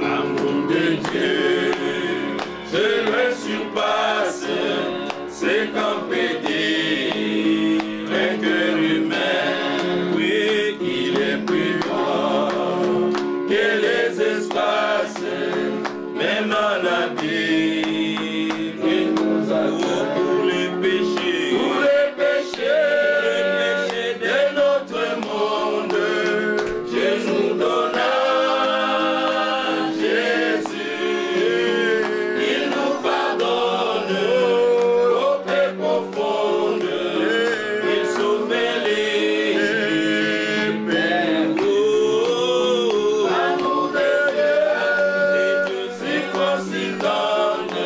L'amour de Dieu, je le surpasse, c'est qu'on peut dire, un cœur humain, oui, il est plus grand que les espaces, même en abîme, il nous a pour les péchés, de notre monde, Dieu nous donna Jésus, il nous pardonne aux paix profondes, il sauve les perdus. L'amour de Dieu, c'est si tendre,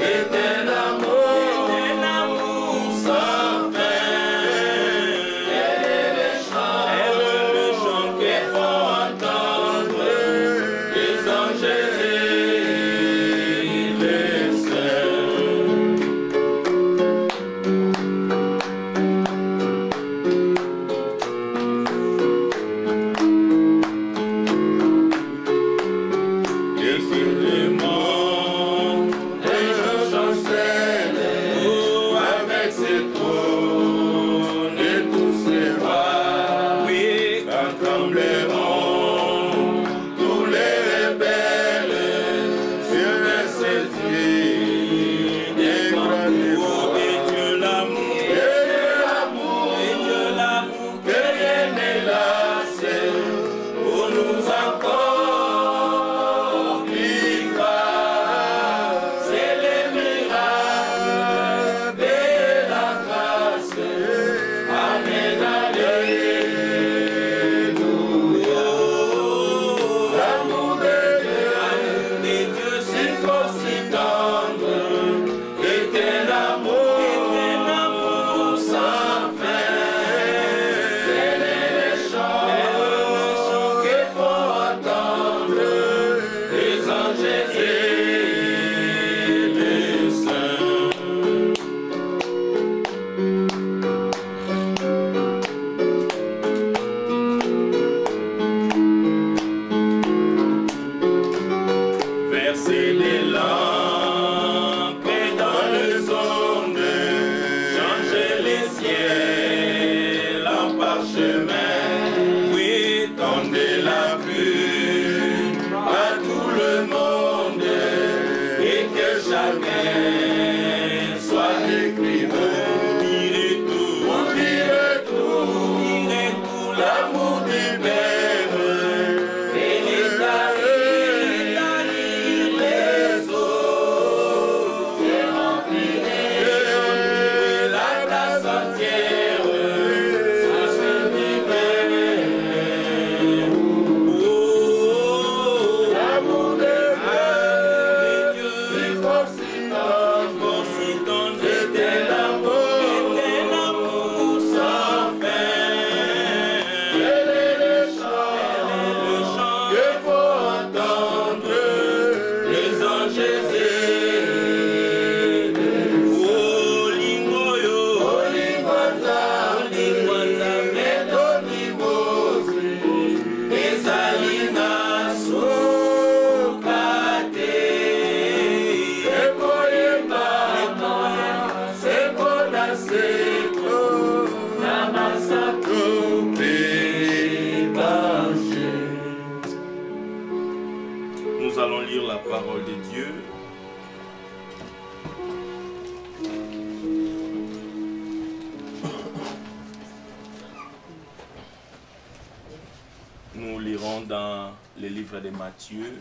est un amour sans fin. Elle est le chant qu'il faut entendre, les anges et les saints. Décidément, les gens chancellent, avec ses trônes et tous ses rois. Oui, quand trembleront tous les rebelles sur ses yeux. Dégradez-vous, et Dieu l'amour, que rien n'est lassé pour nous accomplir. C'est les miracles de la grâce. Amen, alléluia. L'amour de Dieu, c'est fort, si tendre, est un amour sans fin. Quel est le chant qu'il faut entendre, les anges et les saints. Verser des lampes dans les ondes, changer les ciels en parchemin. Oui, tendez la pluie à tout le monde, et que chacun soit écrivain. On dirait tout, l'amour du Père, et les eaux, et remplirait la place entière, ça se divin. L'amour de Dieu, c'est fort, si tendre, c'est un amour sans fin. Quel est le chant qu'il faut entendre, les anges et les Olingoza, Medonivosi, Esaïna, Sokate, Ekoyema, Sekona, Seko, Namasako, Pébaché. Nous allons lire la parole de Dieu. Nous lirons dans le livre de Matthieu.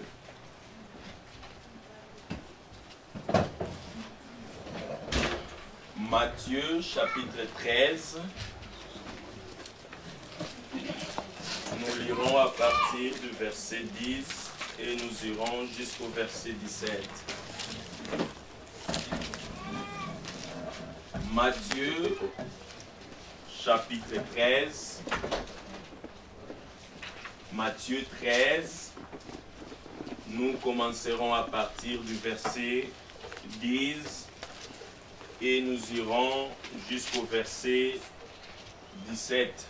Matthieu chapitre 13. Nous lirons à partir du verset 10 et nous irons jusqu'au verset 17. Matthieu chapitre 13. Matthieu 13. Nous commencerons à partir du verset 10 et nous irons jusqu'au verset 17.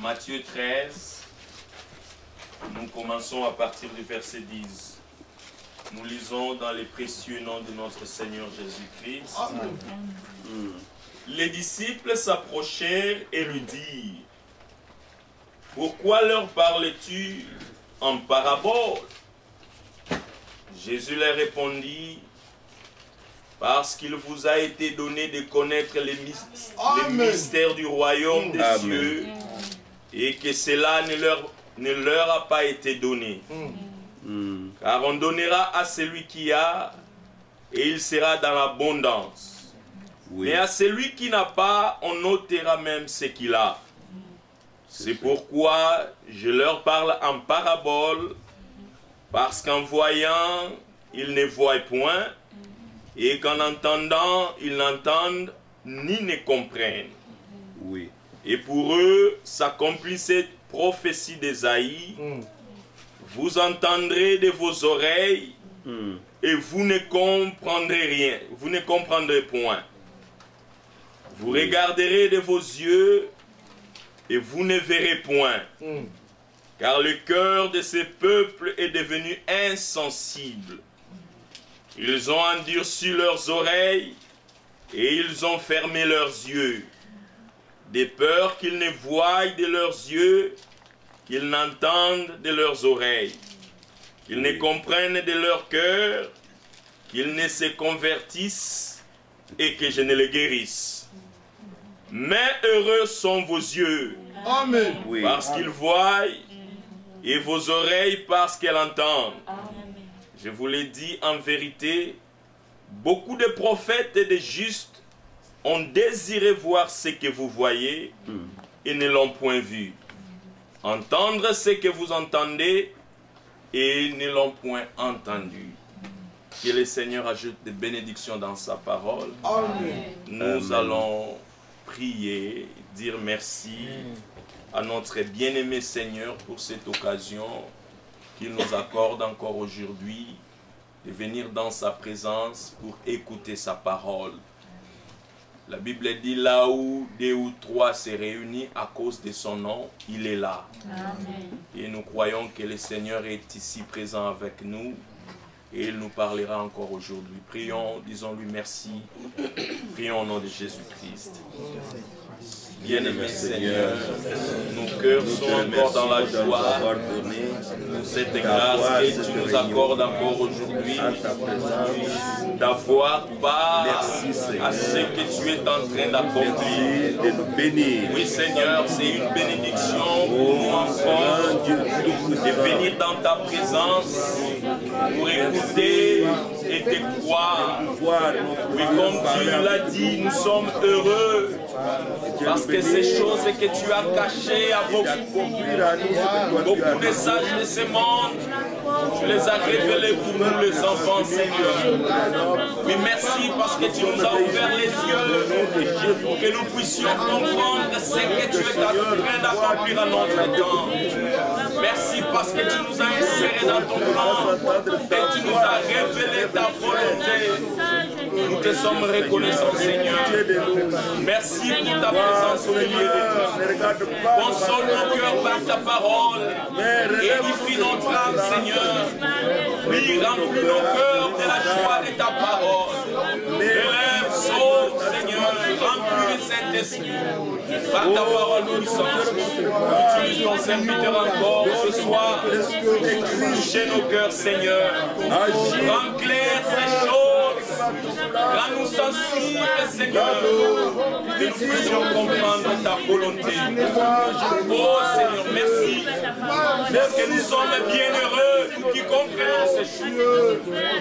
Matthieu 13, nous commençons à partir du verset 10. Nous lisons dans les précieux noms de notre Seigneur Jésus-Christ. Les disciples s'approchèrent et lui dirent: pourquoi leur parles-tu en parabole? Jésus leur répondit: parce qu'il vous a été donné de connaître les mystères du royaume des cieux, et que cela ne leur a pas été donné. Car on donnera à celui qui a, et il sera dans l'abondance. Mais à celui qui n'a pas, on ôtera même ce qu'il a. C'est pourquoi je leur parle en parabole, parce qu'en voyant, ils ne voient point, et qu'en entendant, ils n'entendent ni ne comprennent. Et pour eux, s'accomplit cette prophétie d'Ésaïe: vous entendrez de vos oreilles, et vous ne comprendrez rien, vous ne comprendrez point. Vous regarderez de vos yeux, et vous ne verrez point. Car le cœur de ces peuples est devenu insensible. Ils ont endurci leurs oreilles, et ils ont fermé leurs yeux, de peur qu'ils ne voient de leurs yeux, qu'ils n'entendent de leurs oreilles, qu'ils ne comprennent de leur cœur, qu'ils ne se convertissent, et que je ne les guérisse. Mais heureux sont vos yeux, parce qu'ils voient, et vos oreilles parce qu'elles entendent. Je vous l'ai dit en vérité, beaucoup de prophètes et de justes ont désiré voir ce que vous voyez et ne l'ont point vu. Entendre ce que vous entendez et ne l'ont point entendu. Que le Seigneur ajoute des bénédictions dans sa parole. Nous allons prier, dire merci à notre bien-aimé Seigneur pour cette occasion qu'il nous accorde encore aujourd'hui de venir dans sa présence pour écouter sa parole. La Bible dit: là où 2 ou 3 se réunissent à cause de son nom, il est là. Amen. Et nous croyons que le Seigneur est ici présent avec nous et il nous parlera encore aujourd'hui. Prions, disons-lui merci. Prions au nom de Jésus-Christ. Bien-aimé Seigneur, nos cœurs sont encore dans la joie pour cette grâce que tu nous accordes encore aujourd'hui, d'avoir part à ce que tu es en train d'accomplir. Oui Seigneur, c'est une bénédiction pour nous encore de venir dans ta présence pour écouter et te croire. Oui, comme tu l'as dit, nous sommes heureux parce que ces choses que tu as cachées à beaucoup de sages de ce monde, tu les as révélées pour nous les enfants, Seigneur. Oui, merci parce que tu nous as ouvert les yeux pour que nous puissions comprendre ce que tu es en train d'accomplir à notre temps. Merci parce que tu nous as insérés dans ton plan et tu nous as révélé ta volonté. Nous te sommes reconnaissants, Seigneur. Merci pour ta présence au milieu de nous. Console nos cœurs par ta parole. Édifie notre âme, Seigneur. Oui, remplis nos cœurs de la joie de ta parole. Élève, sauve, Seigneur. Remplis le Saint-Esprit. Par ta parole puissante. Utilise ton serviteur encore ce soir. Touchez nos cœurs, Seigneur. Rends clair ces choses. Rends-nous sensibles, Seigneur, que nous puissions comprendre ta volonté. Oh Seigneur, merci. Parce que nous sommes bien heureux qui comprenons ces choses.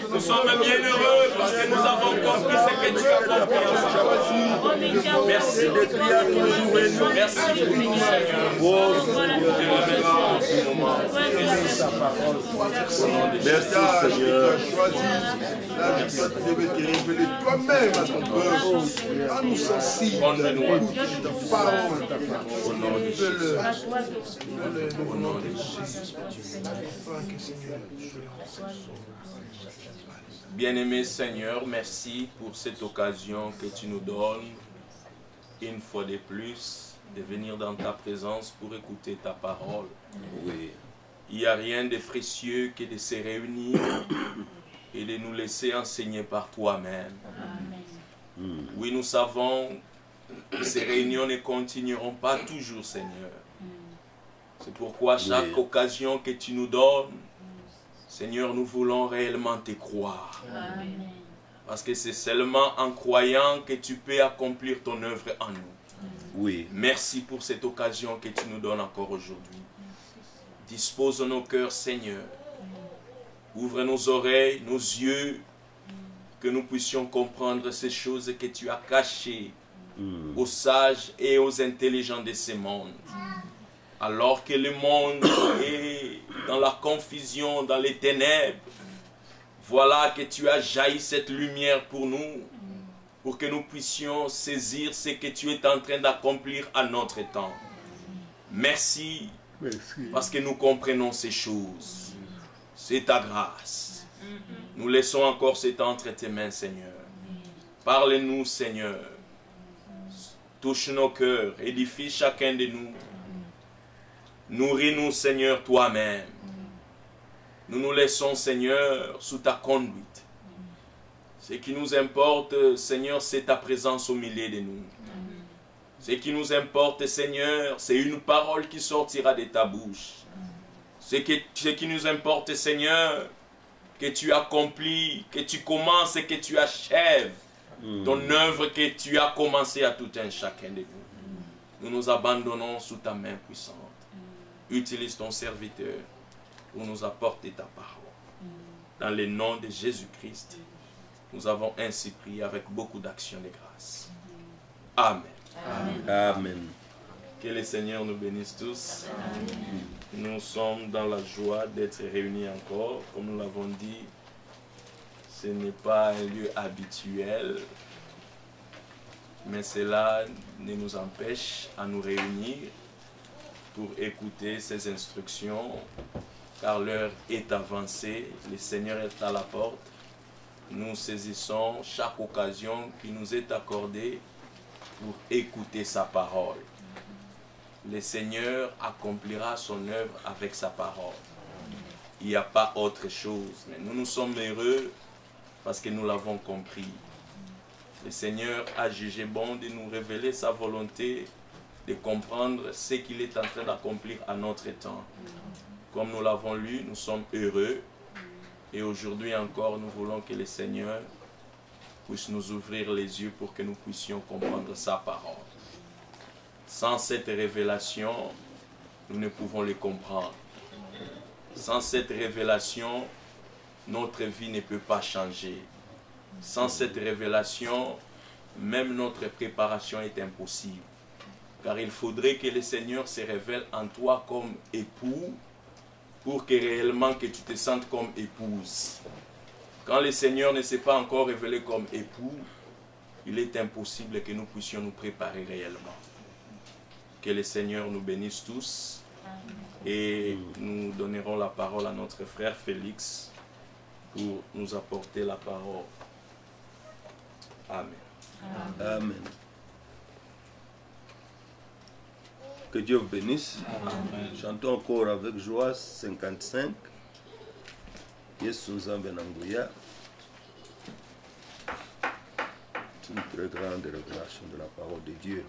Nous sommes bien heureux parce que nous avons compris ce que tu as compris. Merci. Merci, Merci Seigneur. La victoire, tu devais te révéler toi-même à ton peuple. À nous sensibles. Ta parole. Au nom de Jésus. Bien-aimé Seigneur, merci pour cette occasion que tu nous donnes, une fois de plus, de venir dans ta présence pour écouter ta parole. Oui. Il n'y a rien de précieux que de se réunir et de nous laisser enseigner par toi-même. Oui, nous savons que ces réunions ne continueront pas toujours, Seigneur. C'est pourquoi chaque occasion que tu nous donnes, Seigneur, nous voulons réellement te croire. Amen. Parce que c'est seulement en croyant que tu peux accomplir ton œuvre en nous. Oui. Merci pour cette occasion que tu nous donnes encore aujourd'hui. Dispose nos cœurs, Seigneur. Ouvre nos oreilles, nos yeux, que nous puissions comprendre ces choses que tu as cachées aux sages et aux intelligents de ce monde. Alors que le monde est dans la confusion, dans les ténèbres, voilà que tu as jailli cette lumière pour nous, pour que nous puissions saisir ce que tu es en train d'accomplir à notre temps. Merci, parce que nous comprenons ces choses. C'est ta grâce. Nous laissons encore ce temps entre tes mains, Seigneur. Parle-nous, Seigneur. Touche nos cœurs, édifie chacun de nous. Nourris-nous, Seigneur, toi-même. Nous nous laissons, Seigneur, sous ta conduite. Ce qui nous importe, Seigneur, c'est ta présence au milieu de nous. Ce qui nous importe, Seigneur, c'est une parole qui sortira de ta bouche. Ce qui nous importe, Seigneur, que tu accomplis, que tu commences et que tu achèves ton œuvre que tu as commencé à tout un chacun de nous. Nous nous abandonnons sous ta main puissante. Utilise ton serviteur pour nous apporter ta parole. Dans le nom de Jésus-Christ, nous avons ainsi prié avec beaucoup d'actions de grâce. Amen. Amen. Amen. Que le Seigneur nous bénisse tous. Amen. Nous sommes dans la joie d'être réunis encore. Comme nous l'avons dit, ce n'est pas un lieu habituel, mais cela ne nous empêche à nous réunir pour écouter ces instructions, car l'heure est avancée, le Seigneur est à la porte. Nous saisissons chaque occasion qui nous est accordée pour écouter sa parole. Le Seigneur accomplira son œuvre avec sa parole. Il n'y a pas autre chose. Mais nous sommes heureux parce que nous l'avons compris. Le Seigneur a jugé bon de nous révéler sa volonté, de comprendre ce qu'il est en train d'accomplir à notre temps. Comme nous l'avons lu, nous sommes heureux. Et aujourd'hui encore, nous voulons que le Seigneur puisse nous ouvrir les yeux pour que nous puissions comprendre sa parole. Sans cette révélation, nous ne pouvons le comprendre. Sans cette révélation, notre vie ne peut pas changer. Sans cette révélation, même notre préparation est impossible. Car il faudrait que le Seigneur se révèle en toi comme époux pour que réellement que tu te sentes comme épouse. Quand le Seigneur ne s'est pas encore révélé comme époux, il est impossible que nous puissions nous préparer réellement. Que le Seigneur nous bénisse tous et nous donnerons la parole à notre frère Félix pour nous apporter la parole. Amen. Amen. Que Dieu vous bénisse. Amen. Chantons encore avec joie 55. Yesu Nzambe Nanguya. C'est une très grande révélation de la parole de Dieu.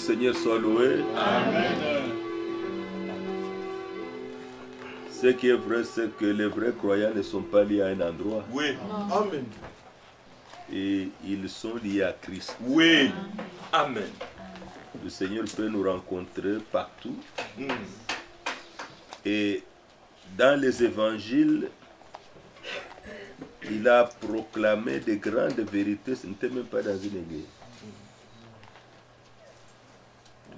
Seigneur soit loué. Amen. Ce qui est vrai, c'est que les vrais croyants ne sont pas liés à un endroit. Oui. Amen. Et ils sont liés à Christ. Oui. Amen. Le Seigneur peut nous rencontrer partout. Et dans les évangiles, il a proclamé de grandes vérités. Ce n'était même pas dans une église.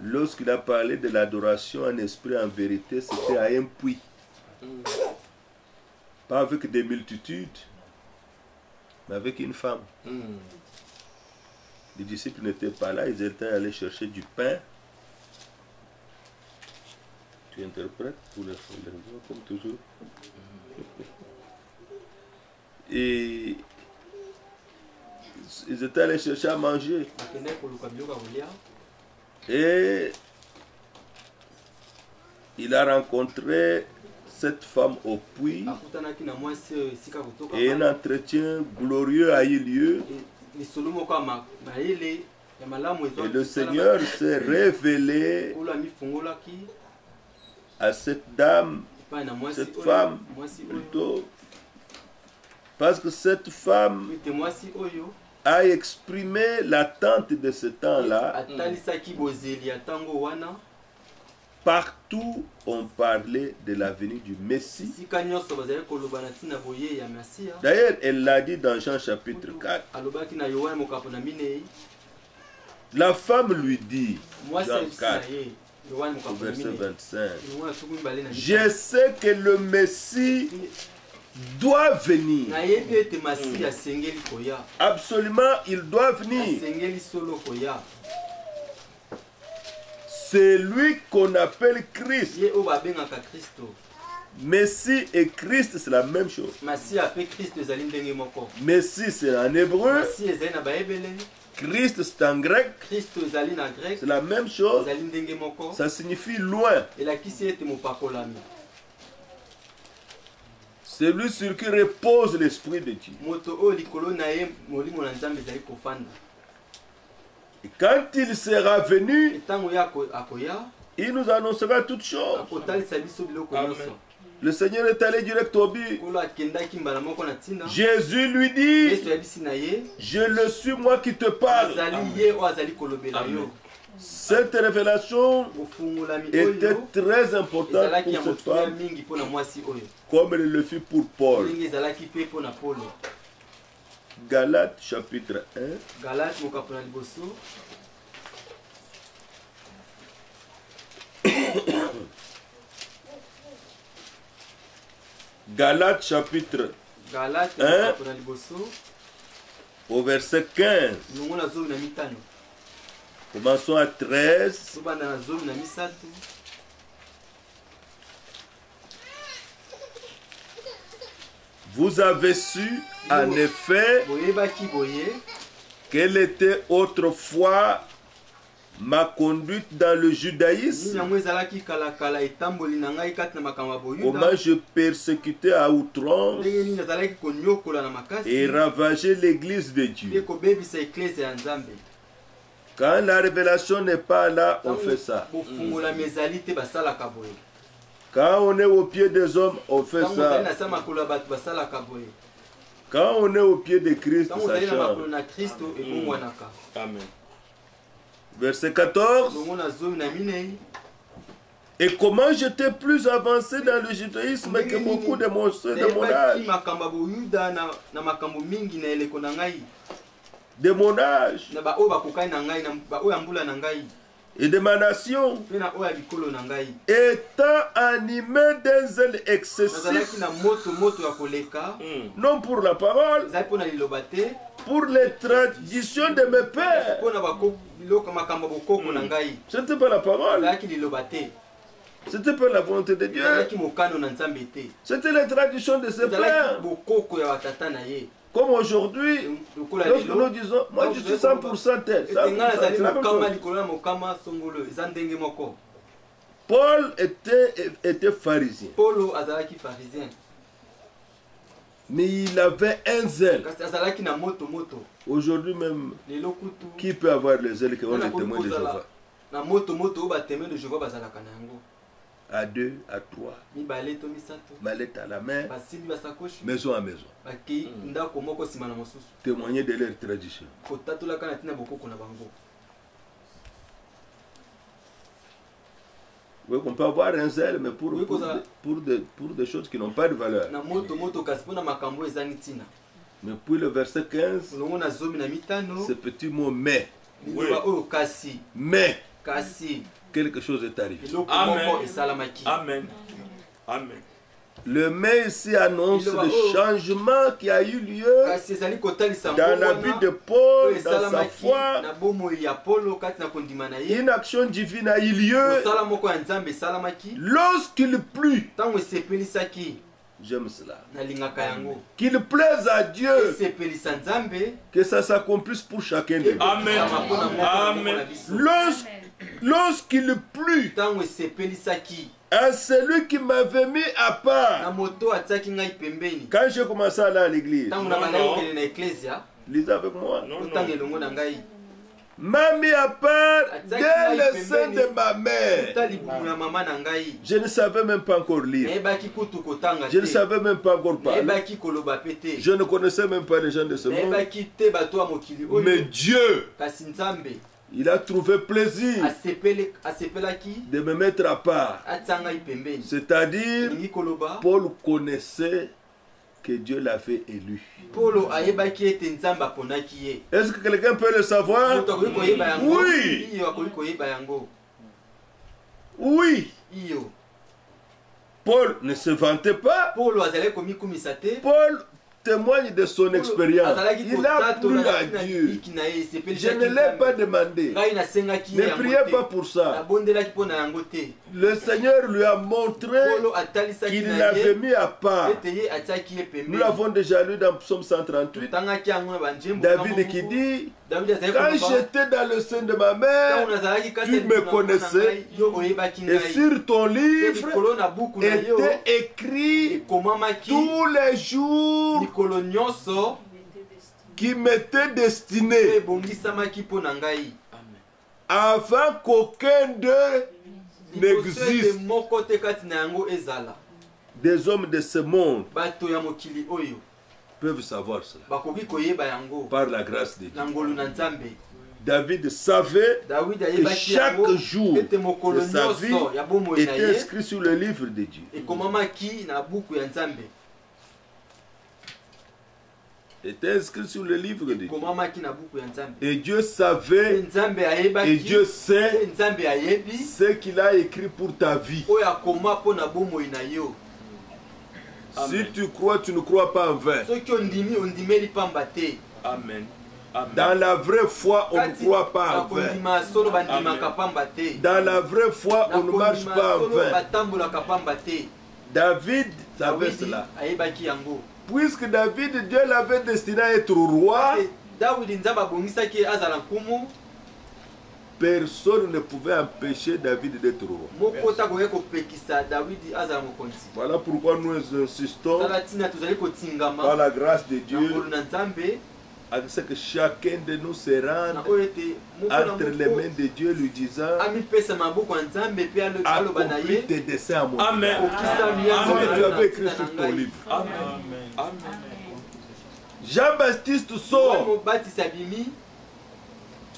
Lorsqu'il a parlé de l'adoration en esprit, en vérité, c'était à un puits. Pas avec des multitudes, mais avec une femme. Les disciples n'étaient pas là, ils étaient allés chercher du pain. Tu interprètes pour les voix comme toujours. Et ils étaient allés chercher à manger. Et il a rencontré cette femme au puits. Et un entretien glorieux a eu lieu. Et le Seigneur s'est révélé à cette dame, cette femme plutôt, parce que cette femme a exprimé l'attente de ce temps-là. Partout on parlait de la venue du Messie. D'ailleurs, elle l'a dit dans Jean chapitre 4. La femme lui dit, Jean 4, au verset 25, je sais que le Messie doit venir. Absolument, il doit venir. C'est lui qu'on appelle Christ. Messie et Christ, c'est la même chose. Messie, c'est en hébreu. Christ, c'est en grec. C'est la même chose. Ça signifie loin. C'est lui sur qui repose l'Esprit de Dieu. Et quand il sera venu, il nous annoncera toutes choses. Amen. Le Seigneur est allé direct au but. Jésus lui dit, je le suis moi qui te parle. Amen. Cette révélation était très importante pour cette femme, comme elle le fit pour Paul. Galates chapitre 1. Galates chapitre 1 au verset 15. Commençons à 13. Vous avez su en effet quelle était autrefois ma conduite dans le judaïsme, comment je persécutais à outrance et ravageais l'église de Dieu. Quand la révélation n'est pas là, on fait ça. Quand on est au pied des hommes, on fait ça. Quand on est au pied de Christ, ça change. Amen. Verset 14. Et comment j'étais plus avancé dans le judaïsme que beaucoup de mon âge. De mon âge. Et de ma nation. Étant animé d'un zèle excessif. Non pour la parole. Pour les traditions de mes pères. Ce n'était pas la parole. C'était pas la volonté de Dieu. C'était les traditions de ses pères. Comme aujourd'hui, lorsque nous disons, moi je suis 100% tel. Paul était pharisien. Mais il avait un zèle. Aujourd'hui même, qui peut avoir le zèle que on est témoin de Jéhovah? À 2, à 3, mallette à la main, maison à maison. Témoigner de leur tradition. Oui, on peut avoir un zèle, mais pour des choses qui n'ont pas de valeur. Mais puis le verset 15, ce petit mot mais. Oui. Mais. Quelque chose est arrivé. Amen. Amen. Amen. Le mais ici annonce le changement qui a eu lieu dans la vie de Paul, dans sa foi. Une action divine a eu lieu lorsqu'il plut. J'aime cela. Qu'il plaise à Dieu que ça s'accomplisse pour chacun de nous. Amen. Amen. Lorsqu'il plut à celui qui m'avait mis à part, quand j'ai commencé à aller à l'église, lisez avec moi, m'a mis à part dès le sein de ma mère. Je ne savais même pas encore lire. Je ne savais même pas encore parler. Je ne connaissais même pas les gens de ce monde. Mais Dieu, il a trouvé plaisir de me mettre à part. C'est-à-dire, Paul connaissait que Dieu l'avait élu. Est-ce que quelqu'un peut le savoir? Oui. Oui. Paul ne se vantait pas. Paul témoigne de son expérience. Il a plu à Dieu. Je ne l'ai pas demandé. Ne priez pas pour ça. Le Seigneur lui a montré qu'il l'avait mis à part. Nous l'avons déjà lu dans Psaume 138. David qui dit: quand j'étais dans le sein de ma mère, tu me connaissais, et sur ton livre était écrit tous les jours qui m'étaient destinés avant qu'aucun d'eux n'existe. Des hommes de ce monde peuvent savoir cela par la grâce de Dieu. David savait que chaque jour de sa vie était inscrit sur le livre de Dieu. Était inscrit sur le livre de Dieu. Et Dieu savait, et Dieu sait ce qu'il a écrit pour ta vie. Si tu crois, tu ne crois pas en vain. Amen. Dans la vraie foi, on ne croit pas en vain. Dans la vraie foi, on ne marche pas en vain. David savait cela. Puisque David, Dieu l'avait destiné à être roi, personne ne pouvait empêcher David d'être roi. Voilà pourquoi nous insistons par la grâce de Dieu à ce que chacun de nous se rende entre les mains de Dieu, lui disant: accomplis tes desseins à mon égard. Amen. Tu avais écrit sur ton livre. Amen. Jean-Baptiste sort.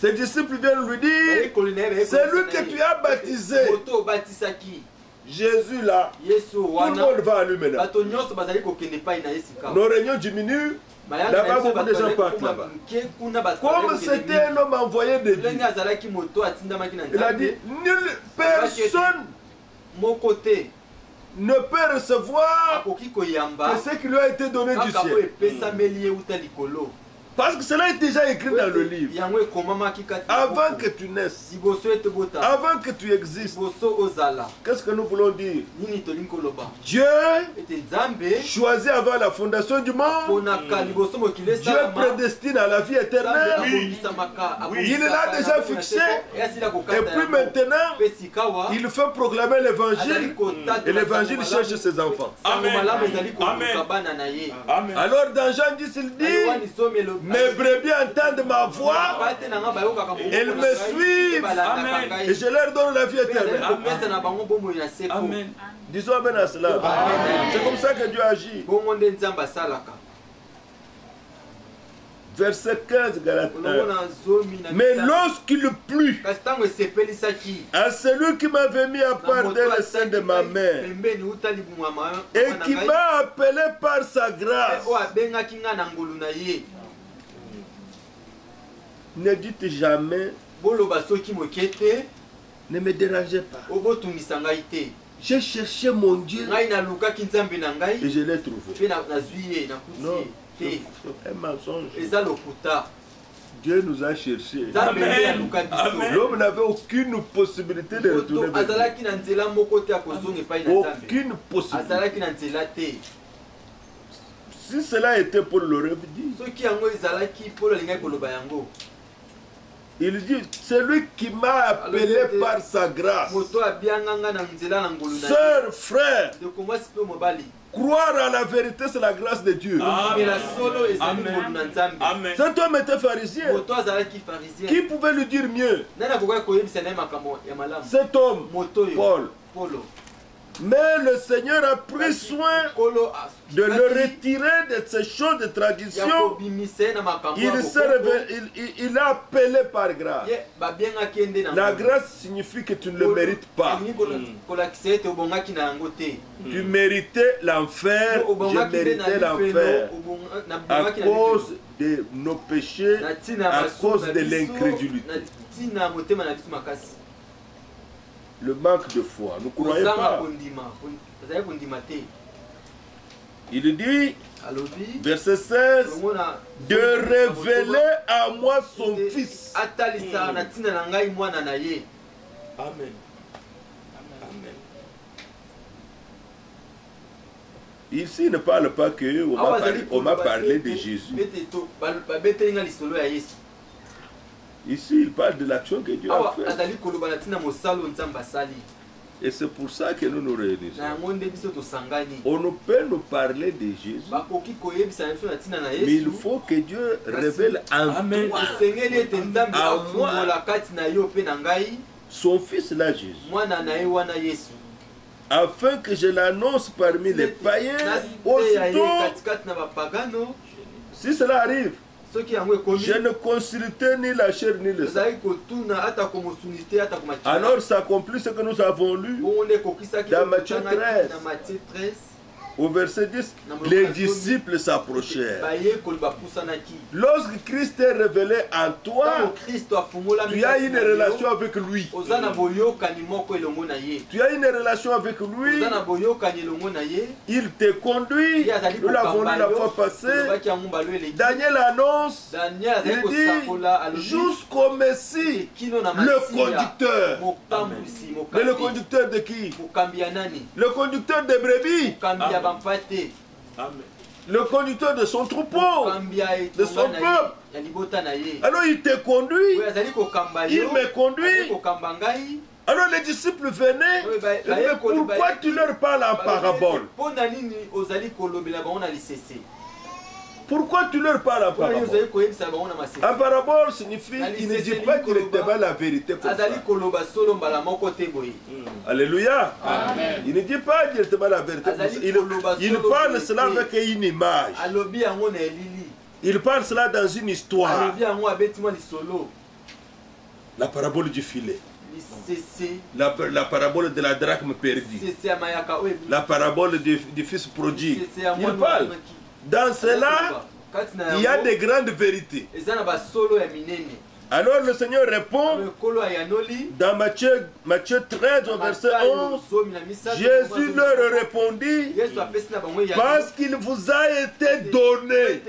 Ses disciples viennent lui dire: c'est lui que tu as baptisé. Jésus là, tout le monde va à lui maintenant. Nos réunions diminuent. Là-bas, beaucoup de gens partent là-bas. Comme c'était un homme envoyé de Dieu, il a dit: nulle personne ne peut recevoir que ce qui lui a été donné du ciel. Parce que cela est déjà écrit dans le livre. Avant que tu naisses, avant que tu existes, qu'est-ce que nous voulons dire? Dieu choisit avant la fondation du monde. Dieu prédestine à la vie éternelle. Il l'a déjà fixé. Et puis maintenant, il fait proclamer l'évangile. Et l'évangile cherche ses enfants. Amen. Alors dans Jean 10, il dit: mes brebis entendent ma voix, elles me suivent, et je leur donne la vie éternelle. Amen. Disons amen à cela. C'est comme ça que Dieu agit. Verset 15, Galates 1. Mais lorsqu'il plut à celui qui m'avait mis à part dès le sein de ma mère et qui m'a appelé par sa grâce, ne dites jamais: ne me dérangez pas. J'ai cherché mon Dieu et je l'ai trouvé. Non, un mensonge. Dieu nous a cherchés. L'homme n'avait aucune possibilité de retourner vers Dieu. Aucune possibilité. Si cela était Paul l'aurait dit. Il dit, c'est lui qui m'a appelé par sa grâce. Sœur, frère, croire à la vérité, c'est la grâce de Dieu. Amen. Cet homme était pharisien. Qui pouvait lui dire mieux? Cet homme, Paul. Mais le Seigneur a pris soin de le retirer de ces choses de tradition. Il a appelé par grâce. La grâce signifie que tu ne le mérites pas. Tu méritais l'enfer, je méritais l'enfer à cause de nos péchés, à cause de l'incrédulité. Le manque de foi, nous ne croyons pas. Il dit, verset 16, de révéler à moi son fils. Amen. Ici, il ne parle pas que on m'a parlé de Jésus. Ici, il parle de l'action que Dieu a faite. Et c'est pour ça que nous nous réunissons. On ne peut nous parler de Jésus, mais il faut que Dieu révèle en moi son fils là, Jésus, afin que je l'annonce parmi les païens aussitôt. Si cela arrive, je ne consultais ni la chair ni le sang. Alors s'accomplit ce que nous avons lu dans Matthieu 13. Au verset 10, les disciples s'approchèrent. Lorsque Christ est révélé en toi, tu as une relation avec lui. Tu as une relation avec lui. Il te conduit. Nous l'avons lu la fois passée. Daniel annonce, il dit, jusqu'au Messie, le conducteur. Mais le conducteur de qui? Le conducteur des brebis. Amen. Le conducteur de son troupeau, de son peuple. Alors il te conduit, il me conduit. Alors les disciples venaient, mais pourquoi tu leur parles en parabole? Pourquoi tu leur parles en parabole? En parabole signifie, il ne dit pas qu'il te va la vérité comme ça. Alléluia. Amen. Il ne dit pas qu'il te va la vérité comme ça. Il parle cela avec une image. Il parle cela dans une histoire. La parabole du filet. La parabole de la drachme perdue. La parabole du fils prodigue. Il parle. Dans cela, il y a de grandes vérités. Alors le Seigneur répond dans Matthieu 13 au verset 11. Jésus leur répondit, parce qu'il vous a été donné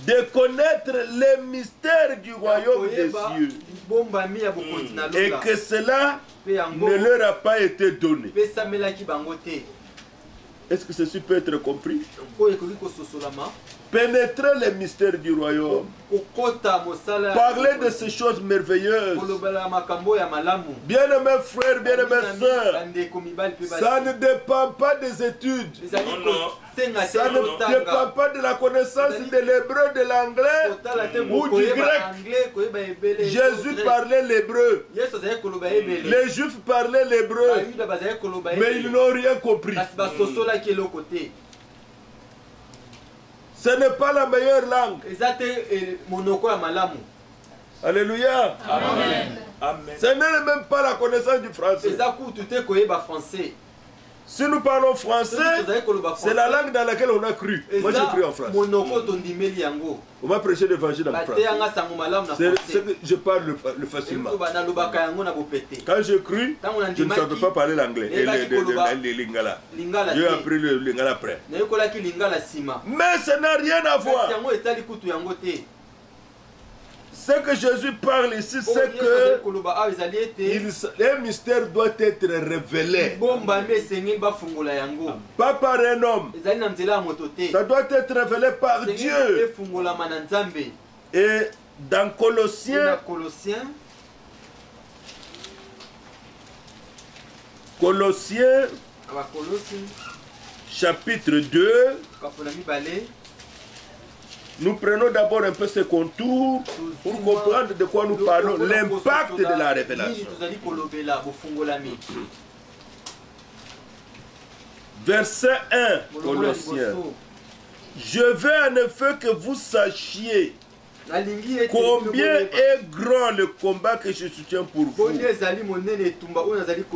de connaître les mystères du royaume des cieux et que cela ne leur a pas été donné. Est-ce que ceci peut être compris? Pénétrer les mystères du royaume. Parler de ces choses merveilleuses. Bien-aimés frères, bien-aimés sœurs, ça ne dépend pas des études. Ça ne dépend pas de la connaissance de l'hébreu, de l'anglais ou du grec. Jésus parlait l'hébreu. Les juifs parlaient l'hébreu, mais ils n'ont rien compris. Ce n'est pas la meilleure langue. Alléluia. Amen. Amen. Ce n'est même pas la connaissance du français. Si nous parlons français, c'est la langue dans laquelle on a cru. Moi j'ai cru en français. On m'a prêché l'évangile en français. C'est ce que je parle le facilement. Quand j'ai cru, je ne savais pas parler l'anglais et les lingala. J'ai appris le lingala après. Mais ça n'a rien à voir. Ce que Jésus parle ici, c'est que un mystère doit être révélé. Pas par un homme. Ça doit être révélé par Dieu. Et dans Colossiens, chapitre 2, nous prenons d'abord un peu ce contour pour comprendre de quoi nous parlons, l'impact de la révélation. Verset 1, Colossiens. Je veux en effet que vous sachiez combien est grand le combat que je soutiens pour vous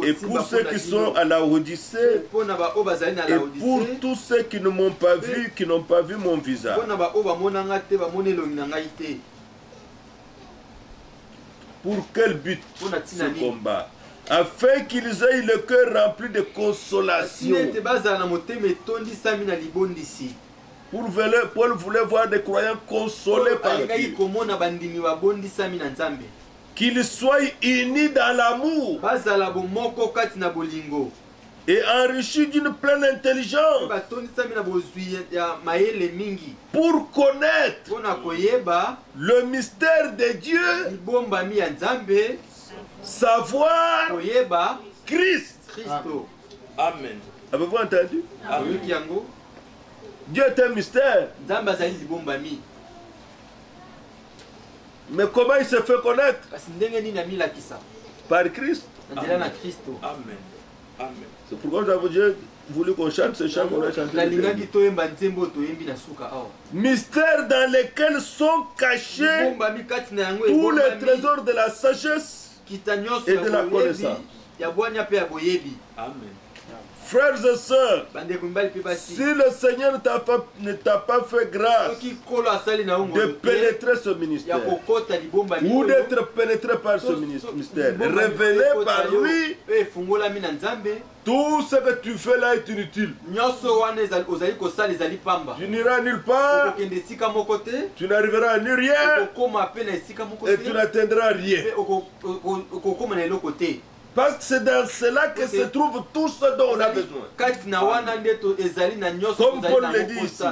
et pour ceux qui sont à la Odyssée et pour tous ceux qui ne m'ont pas vu, qui n'ont pas vu mon visage. Pour quel but ce combat? Afin qu'ils aient le cœur rempli de consolation. Paul voulait voir des croyants consolés par Dieu. Qu'ils soient unis dans l'amour et enrichis d'une pleine intelligence pour connaître le mystère de Dieu, savoir Christ. Amen. Avez-vous entendu? Amen. Dieu est un mystère. Mais comment il se fait connaître? Par Christ. Amen. Amen. C'est pourquoi nous avons voulu qu'on chante ce chant qu'on a chanté. Mystère dans lesquels sont cachés tous les trésors de la sagesse et de la connaissance. Amen. Frères et sœurs, si le Seigneur ne t'a pas fait grâce de pénétrer ce ministère ou d'être pénétré par ce ministère, révélé par lui, tout ce que tu fais là est inutile. Tu n'iras nulle part, tu n'arriveras à nulle rien et tu n'atteindras rien. Parce que c'est dans cela que se trouve tout ce dont on a besoin. Comme Paul le dit ici.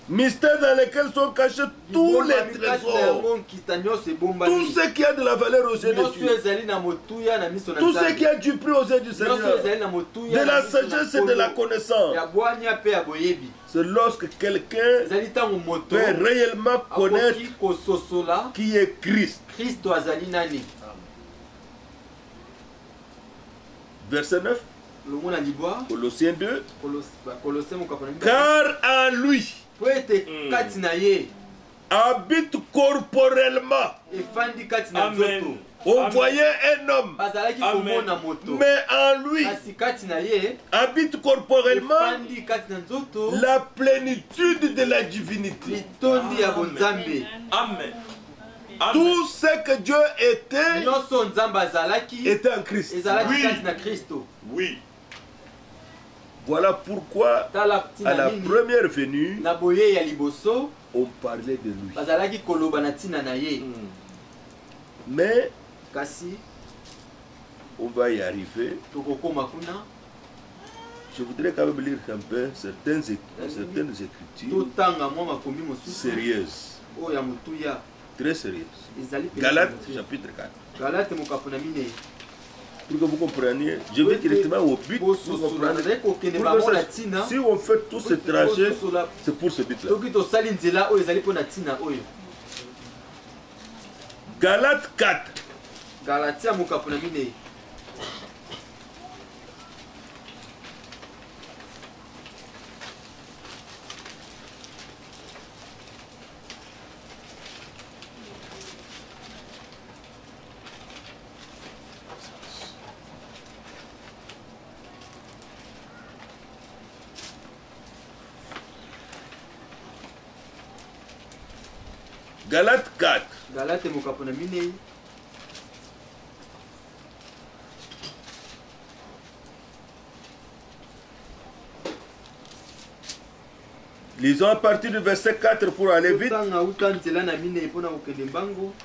Mystère dans lequel sont cachés tous les trésors. Tout ce qui a de la valeur aux yeux de Dieu. Tout ce qui a du prix aux yeux du Seigneur. De la sagesse et de la connaissance. C'est lorsque quelqu'un peut réellement connaître qui est Christ. Verset 9. Colossiens 2. Car en lui habite corporellement. Amen. On voyait un homme. Mais en lui habite corporellement la plénitude de la divinité. Amen. Tout ce que Dieu était en Christ. Oui. Voilà pourquoi à la première venue, on parlait de lui. Mais on va y arriver. Je voudrais quand même lire un peu certaines écritures sérieuses. Très sérieuses. Galates chapitre 4. Pour que vous compreniez, je vais directement au but. Pour si on fait tout ce trajet, c'est pour ce but-là. Galates 4. Galates 4. Lisons à partir du verset 4 pour aller vite.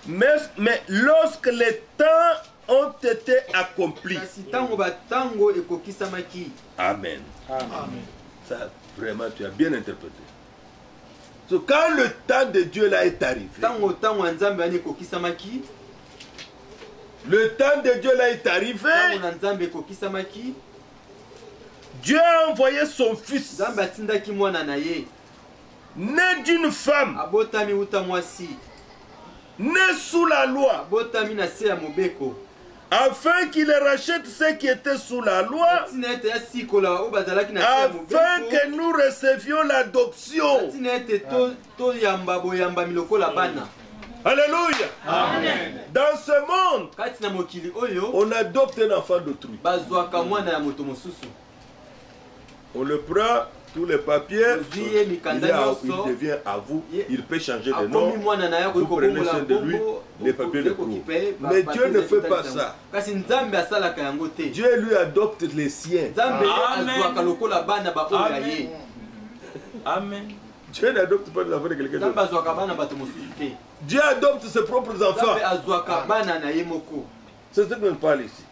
Mais lorsque les temps ont été accomplis. Amen. Amen. Ça, vraiment, tu as bien interprété. So, quand le temps de Dieu là est arrivé, le temps de Dieu là est arrivé, Dieu a envoyé son fils, né d'une femme, né sous la loi, afin qu'il rachète ceux qui étaient sous la loi, afin que nous recevions l'adoption. Alléluia. Amen. Dans ce monde, on adopte un enfant d'autrui. On le prend, tous les papiers, il devient à vous, il peut changer de nom, vous prenez soin de lui, les papiers le prouvent. Mais Dieu ne fait pas ça. Dieu lui adopte les siens. Amen. Amen. Dieu n'adopte pas les enfants de quelqu'un d'autre. Dieu adopte ses propres enfants. C'est ce que nous parlons ici.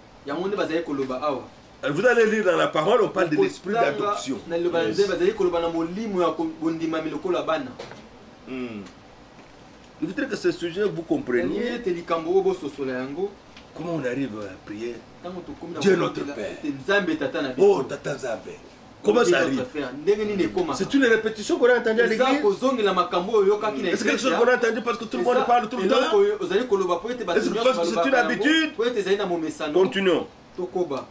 Vous allez lire dans la parole, on parle de l'esprit d'adoption. Yes. Je voudrais que ce sujet vous compreniez. Comment on arrive à prier Dieu notre Père. Oh, Tata Zambé. Comment ça arrive? C'est une répétition qu'on a entendue à l'église. C'est quelque chose qu'on a entendu parce que tout le monde parle tout le temps. Est-ce que parce que c'est une habitude? Continuons.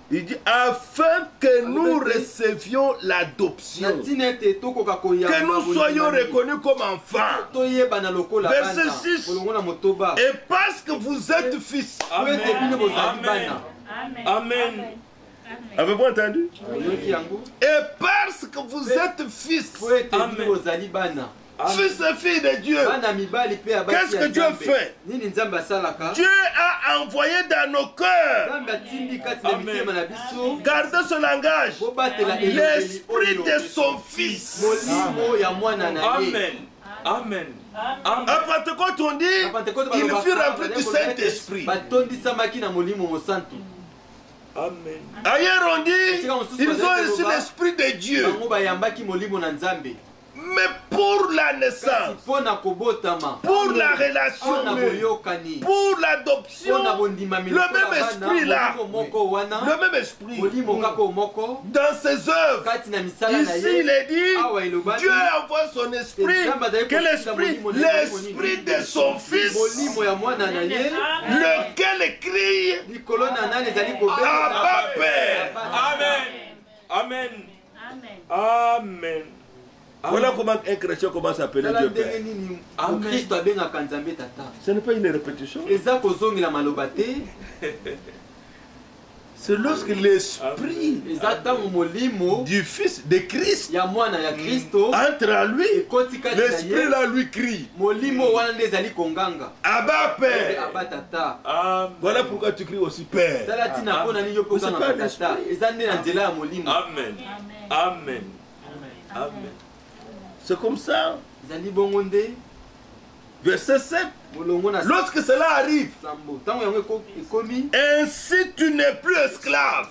Il dit afin que nous recevions l'adoption, que nous soyons reconnus comme enfants. Verset 6. Et parce que vous êtes fils. Amen. Amen. Avez-vous entendu? Et parce que vous êtes fils. Amen. Fils et fille de Dieu. Qu'est-ce que Dieu fait? Dieu a envoyé dans nos cœurs. Gardez ce langage. L'esprit de son fils. Amen. Amen. À Pentecôte, on dit il fut rempli du Saint-Esprit. Amen. Ailleurs, on dit ils ont reçu l'Esprit de Dieu. Mais pour la naissance, pour la relation, pour l'adoption, le même esprit là, le même esprit, dans ses œuvres, ici il est dit, Dieu envoie son esprit, que l'esprit de son fils, lequel crie, Abba Père. Amen. Amen. Amen. Voilà comment un chrétien commence à appeler Dieu Père. Ce n'est pas une répétition. C'est lorsque l'esprit du Fils de Christ entre en lui, l'esprit là lui crie Abba Père. Voilà pourquoi tu cries aussi Père. Amen. Amen. Amen. C'est comme ça. Verset 7. Lorsque cela arrive, ainsi tu n'es plus esclave,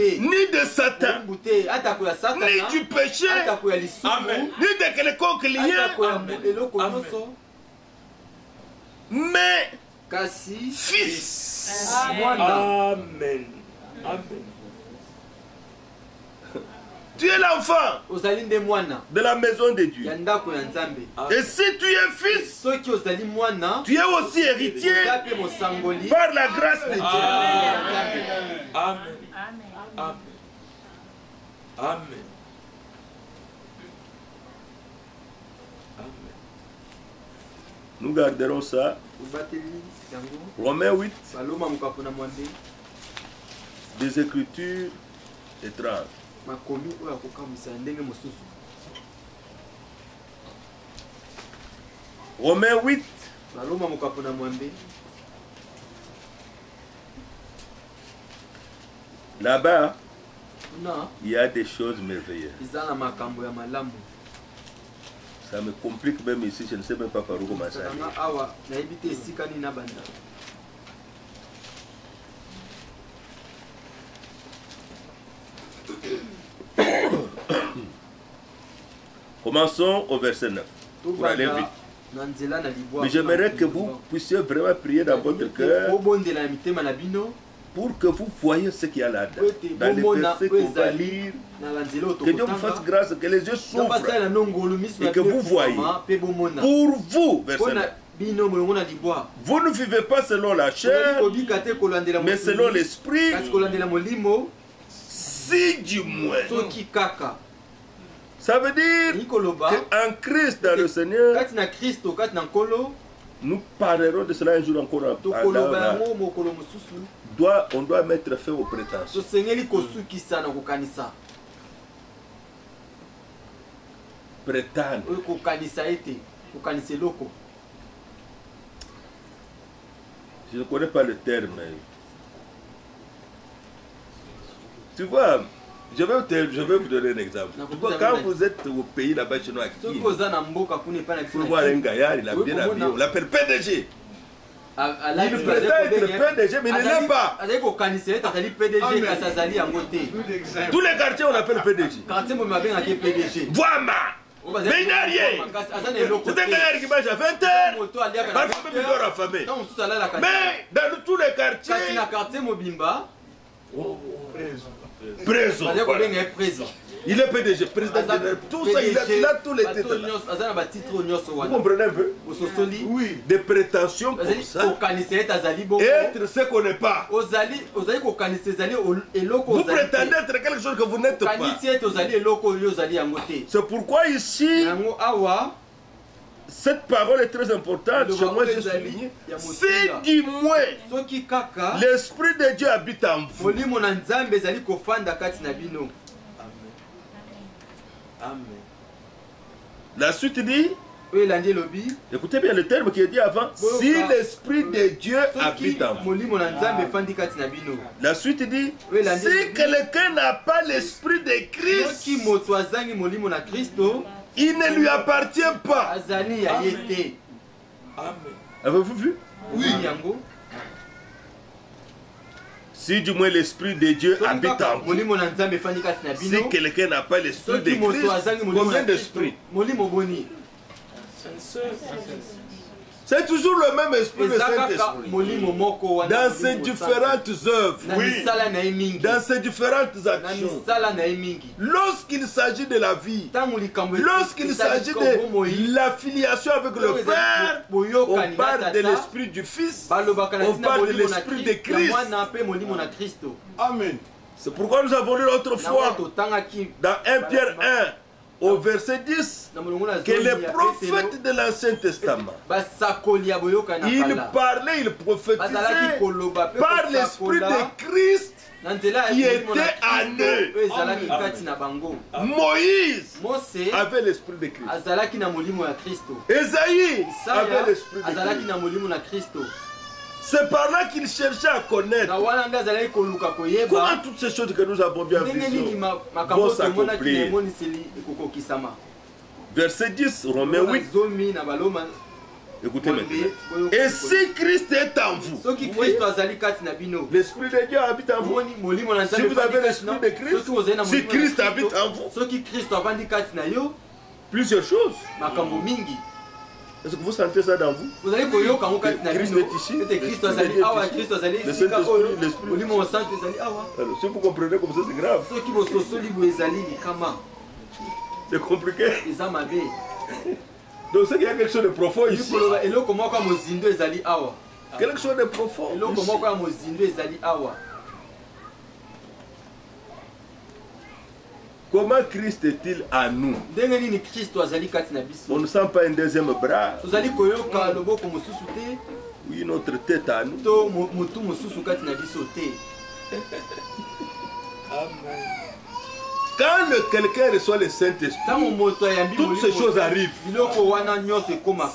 ni de Satan, ni du péché, ni de quelconque lien, mais fils. Amen. Amen. Tu es l'enfant de la maison de Dieu. Et si tu es fils, tu es aussi héritier par la grâce de Dieu. Amen. Amen. Amen. Nous garderons ça. Romains 8, des Écritures étranges. Romains 8. Là-bas, il y a des choses merveilleuses. Ça me complique même ici, je ne sais même pas par où commencer. Commençons au verset 9 pour aller vite. Mais j'aimerais que vous puissiez vraiment prier dans votre cœur pour que vous voyez ce qu'il y a là-dedans. Dans les versets qu'on va lire, que Dieu vous fasse grâce, que les yeux s'ouvrent et que vous voyez. Pour vous, verset 9. Vous ne vivez pas selon la chair, mais selon l'esprit. Si du moins. Ça veut dire qu'en Christ dans le Seigneur, nous parlerons de cela un jour encore. On doit mettre fin aux prétentions. Prétendre. Je ne connais pas le terme. Tu vois, je vais vous donner un exemple. Quand vous êtes au pays là-bas chez nous, pour voir un gaillard, il a bien habillé, on l'appelle PDG. Il prétend être PDG, mais il ne l'est pas. Tous les quartiers, on l'appelle PDG. Voima! Mais il n'a rien. C'est un gaillard qui mange à 20h. Parfois même il dort affamé. Mais dans tous les quartiers, Président. Il est PDG, président général, tout ça, il a tous les titres. Vous comprenez un peu? Oui. Des prétentions comme ça. Être ce qu'on n'est pas. Vous prétendez être quelque chose que vous n'êtes pas. C'est pourquoi ici, cette parole est très importante. Chez moi, j'ai souligné. Si du moins l'Esprit de Dieu habite en vous. Amen. La suite dit, écoutez bien le terme qui est dit avant, si l'Esprit de Dieu habite en vous. La suite dit, si quelqu'un n'a pas l'Esprit de Christ, il ne lui appartient pas. Avez-vous vu? Oui. Si du moins l'Esprit de Dieu habite en vous. Si quelqu'un n'a pas l'Esprit de Christ, combien d'esprits? C'est toujours le même esprit, le Saint-Esprit. Dans ses différentes œuvres, oui. Dans ses différentes actions. Lorsqu'il s'agit de la vie, lorsqu'il s'agit de l'affiliation avec le Père, on parle de l'Esprit du Fils, on parle de l'Esprit de Christ. Amen. C'est pourquoi nous avons lu l'autre fois, dans 1 Pierre 1, au verset 10, que les prophètes de l'Ancien Testament, ils parlaient, ils prophétisaient par l'Esprit de Christ qui était en eux. Moïse avait l'Esprit de Christ. Ésaïe avait l'Esprit de Christ. C'est par là qu'il cherchait à connaître comment toutes ces choses que nous avons bien vues vont s'accomplir. Verset 10, Romains 8. Écoutez maintenant. Et si Christ est en vous, l'Esprit de Dieu habite en vous. Si vous avez l'Esprit de Christ, si Christ habite en vous, plusieurs choses. Est-ce que vous sentez ça dans vous? Christ est ici. Le Saint-Esprit, l'Esprit. Alors, si vous comprenez comme ça, c'est grave. C'est compliqué. Donc, c'est qu'il y a quelque chose de profond ici. Quelque chose de profond ici. Comment Christ est-il à nous? On ne sent pas un deuxième bras. Oui, notre tête à nous. Quand quelqu'un reçoit le Saint-Esprit, toutes ces choses arrivent.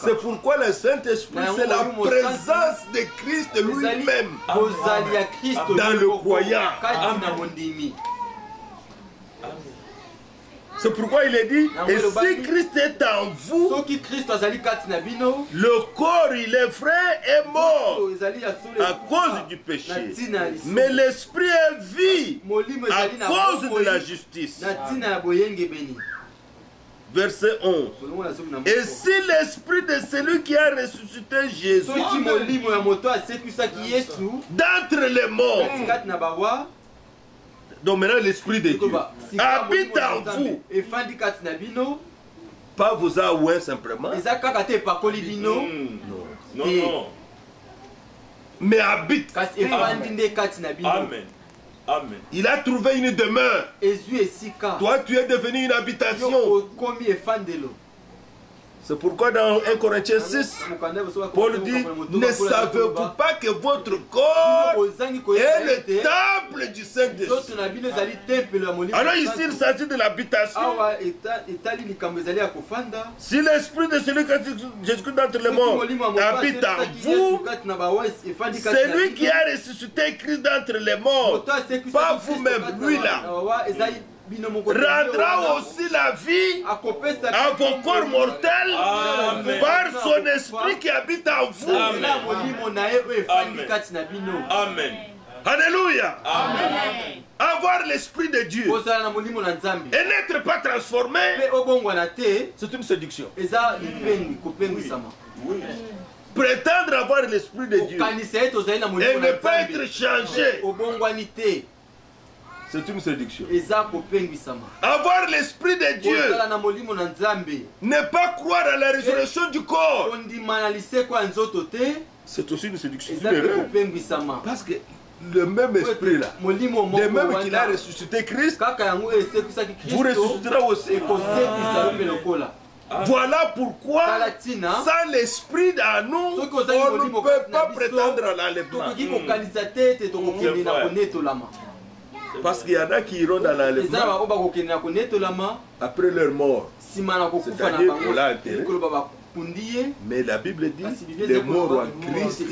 C'est pourquoi le Saint-Esprit, c'est la présence de Christ lui-même dans le croyant. C'est pourquoi il est dit, et si Christ est en vous, le corps, il est frais et mort à cause du péché. Mais l'esprit est vie à cause de la justice. Verset 11. Et si l'esprit de celui qui a ressuscité Jésus d'entre les morts, donc maintenant l'esprit de Dieu habite en vous, pas vous avouer simplement, non, mais habite. Amen. Amen. Il a trouvé une demeure. Toi, tu es devenu une habitation. C'est pourquoi dans 1 Corinthiens 6, Paul dit, ne savez-vous pas que votre corps est le temple du Saint-Esprit? Alors ici, il s'agit de l'habitation. Si l'esprit de celui qui a Jésus-Christ d'entre les morts habite en vous, celui qui a ressuscité Christ d'entre les morts, pas vous-même, lui là, rendra aussi la vie à vos corps mortels par son esprit qui habite en vous. Amen. Amen. Alléluia. Amen. Avoir l'esprit de Dieu et n'être pas transformé, c'est une séduction. Oui. Prétendre avoir l'esprit de Dieu et ne pas être changé, c'est une séduction. Avoir l'esprit de Dieu, ne pas croire à la résurrection du corps, c'est aussi une séduction. Parce que le même esprit là, de même qu'il a ressuscité Christ, vous ressuscitera aussi. Voilà pourquoi, sans l'esprit en nous, on ne peut pas prétendre à l'enlèvement. Parce qu'il y en a qui iront dans l'enlèvement après leur mort. C'est-à-dire qu'on l'a enterré. Mais la Bible dit, les morts en Christ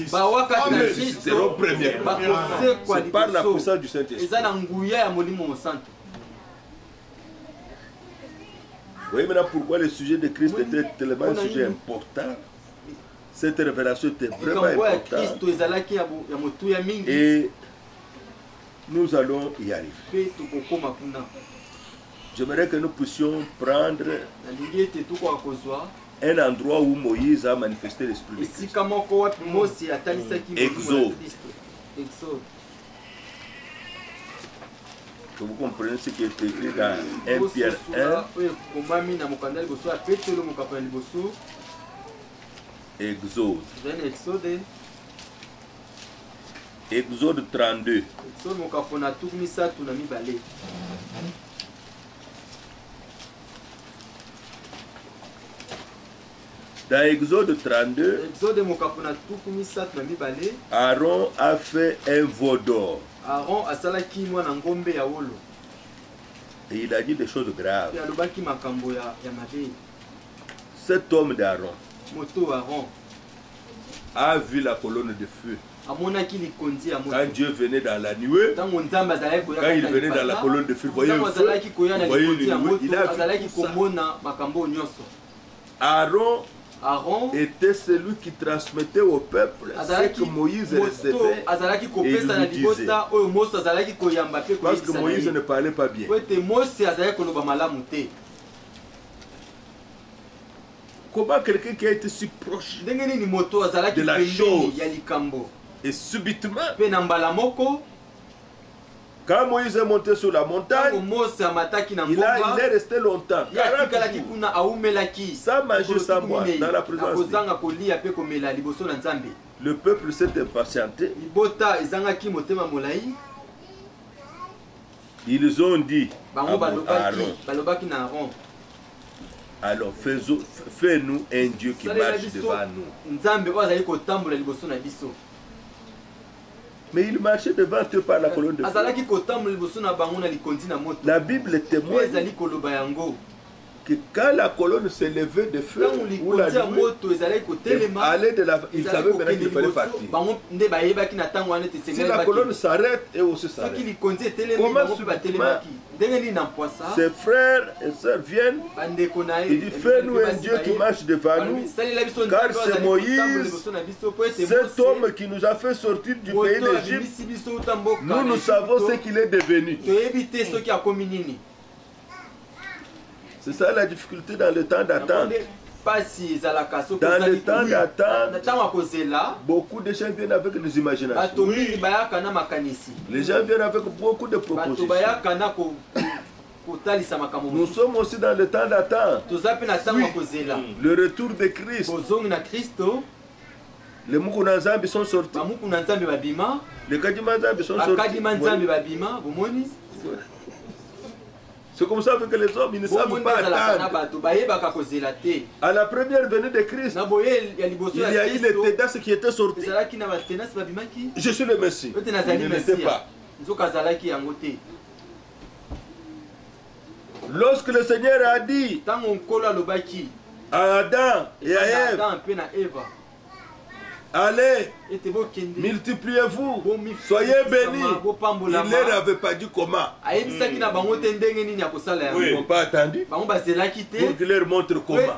seront premièrement. C'est par la puissance du Saint-Esprit. Vous voyez maintenant pourquoi le sujet de Christ était tellement un sujet important. Cette révélation était vraiment importante. Et nous allons y arriver. J'aimerais que nous puissions prendre un endroit où Moïse a manifesté l'Esprit de Christ. Exode. Que vous comprenez ce qui est écrit dans 1 Pierre 1. Exode. Exode 32. Dans Exode 32, Aaron a fait un veau d'or. Et il a dit des choses graves. Cet homme d'Aaron a vu la colonne de feu. Quand Dieu venait dans la nuée, quand il venait dans la colonne de feu, vous voyez le feu, vous voyez le nuée, il a vu tout ça. Aaron était celui qui transmettait au peuple ce que Moïse recevait et il lui disait. Parce que Moïse ne parlait pas bien. Comment quelqu'un qui a été si proche de la chose et subitement, quand Moïse est monté sur la montagne, il est resté longtemps, 40 jours, sans manger, sans boire, dans la présence de Dieu. Le peuple s'est impatienté. Ils ont dit à Aaron, alors fais-nous un Dieu qui marche devant nous. Mais il marchait devant eux par la colonne de feu. La Bible témoigne que quand la colonne s'est levée de feu, ou la nuit, il savait maintenant qu'il fallait partir. Si la colonne s'arrête, et aussi s'arrête. Comment ses frères et sœurs viennent, il dit fais-nous un Dieu qui marche devant nous, car c'est Moïse, cet homme qui nous a fait sortir du pays d'Égypte. Nous savons ce qu'il est devenu. C'est ça la difficulté dans le temps d'attente. Dans le temps d'attente, beaucoup de gens viennent avec des imaginations. Les gens viennent avec beaucoup de propositions. Nous sommes aussi dans le temps d'attente. Le retour de Christ. Les Mukunanzambi sont sortis. Les Kadimanzambi sont sortis. C'est comme ça que les hommes, ils ne savent pas attendre. À la première venue de Christ, il y a eu les tédas qui étaient sortis. Je suis le Messie. Il n'était pas. Lorsque le Seigneur a dit à Adam et à Ève, allez, multipliez-vous, soyez bénis. Il ne leur avait pas dit comment. Ils n'ont pas attendu pour qu'il leur montre comment.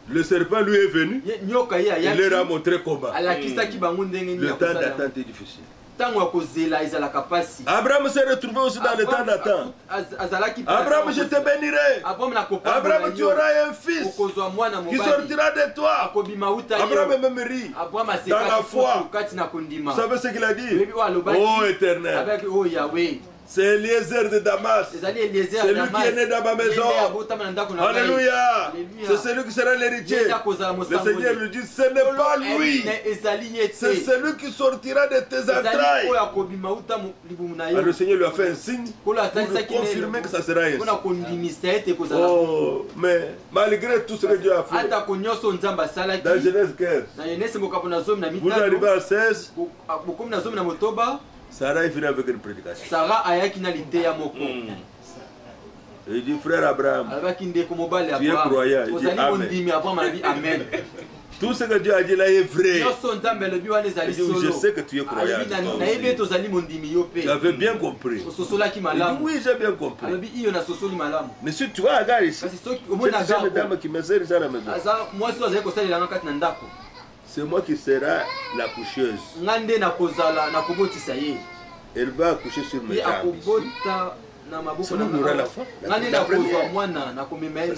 Le serpent lui est venu, il leur a montré comment. Le temps d'attente est difficile. Abraham s'est retrouvé aussi dans le temps d'attente. Abraham, je te bénirai. Abraham, tu auras un fils qui sortira de toi. Abraham même rit dans la foi. Vous savez ce qu'il a dit? Oh Éternel, c'est Eliezer de Damas. C'est lui qui est né dans ma maison. Alléluia. C'est celui qui sera l'héritier. Le Seigneur lui dit, ce n'est pas lui. C'est celui qui sortira de tes entrailles. Alors le Seigneur lui a fait un signe pour confirmer que ça sera ainsi. Oh, mais malgré tout ce que Dieu a fait, dans Genèse 15, vous arrivez à 16, Sarah est venue avec une prédication. Il dit, frère Abraham, tu es croyant. Il dit, Amen. Tout ce que Dieu a dit là est vrai. Il dit, je sais que tu es croyant. Tu avais bien compris. Il dit, oui, j'ai bien compris. Mais si tu vois Agar ici, cette jeune dame qui me sert à la maison, c'est moi qui serai la coucheuse. Elle va accoucher sur mes jambes. Sinon, on aura l'enfant. Ça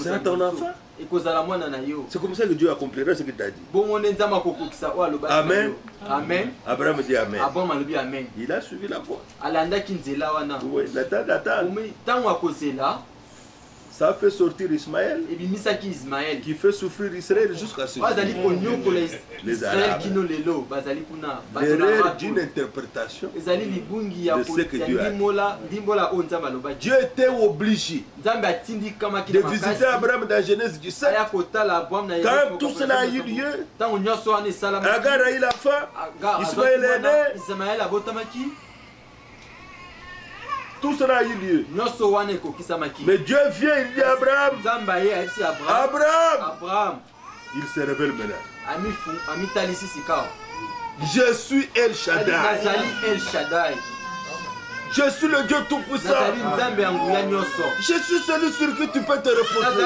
sera ton enfant. C'est comme ça que Dieu accomplira ce qu'il t'a dit. Amen. Abraham dit Amen. Il a suivi la voie. Oui, la temps d'attendre. Ça fait sortir Ismaël, qui fait souffrir Israël jusqu'à ce jour. Les Arabes. L'erreur d'une interprétation de ce que Dieu a dit. Dieu était obligé de visiter Abraham dans Genèse 17. Quand tout cela a eu lieu, Agar a eu la faim, Ismaël est né. Tout cela a eu lieu. Mais Dieu vient, il dit à Abraham, Abraham, il se révèle maintenant. Je suis El Shaddai. Je suis le Dieu Tout-Puissant. Je suis celui sur qui tu peux te reposer.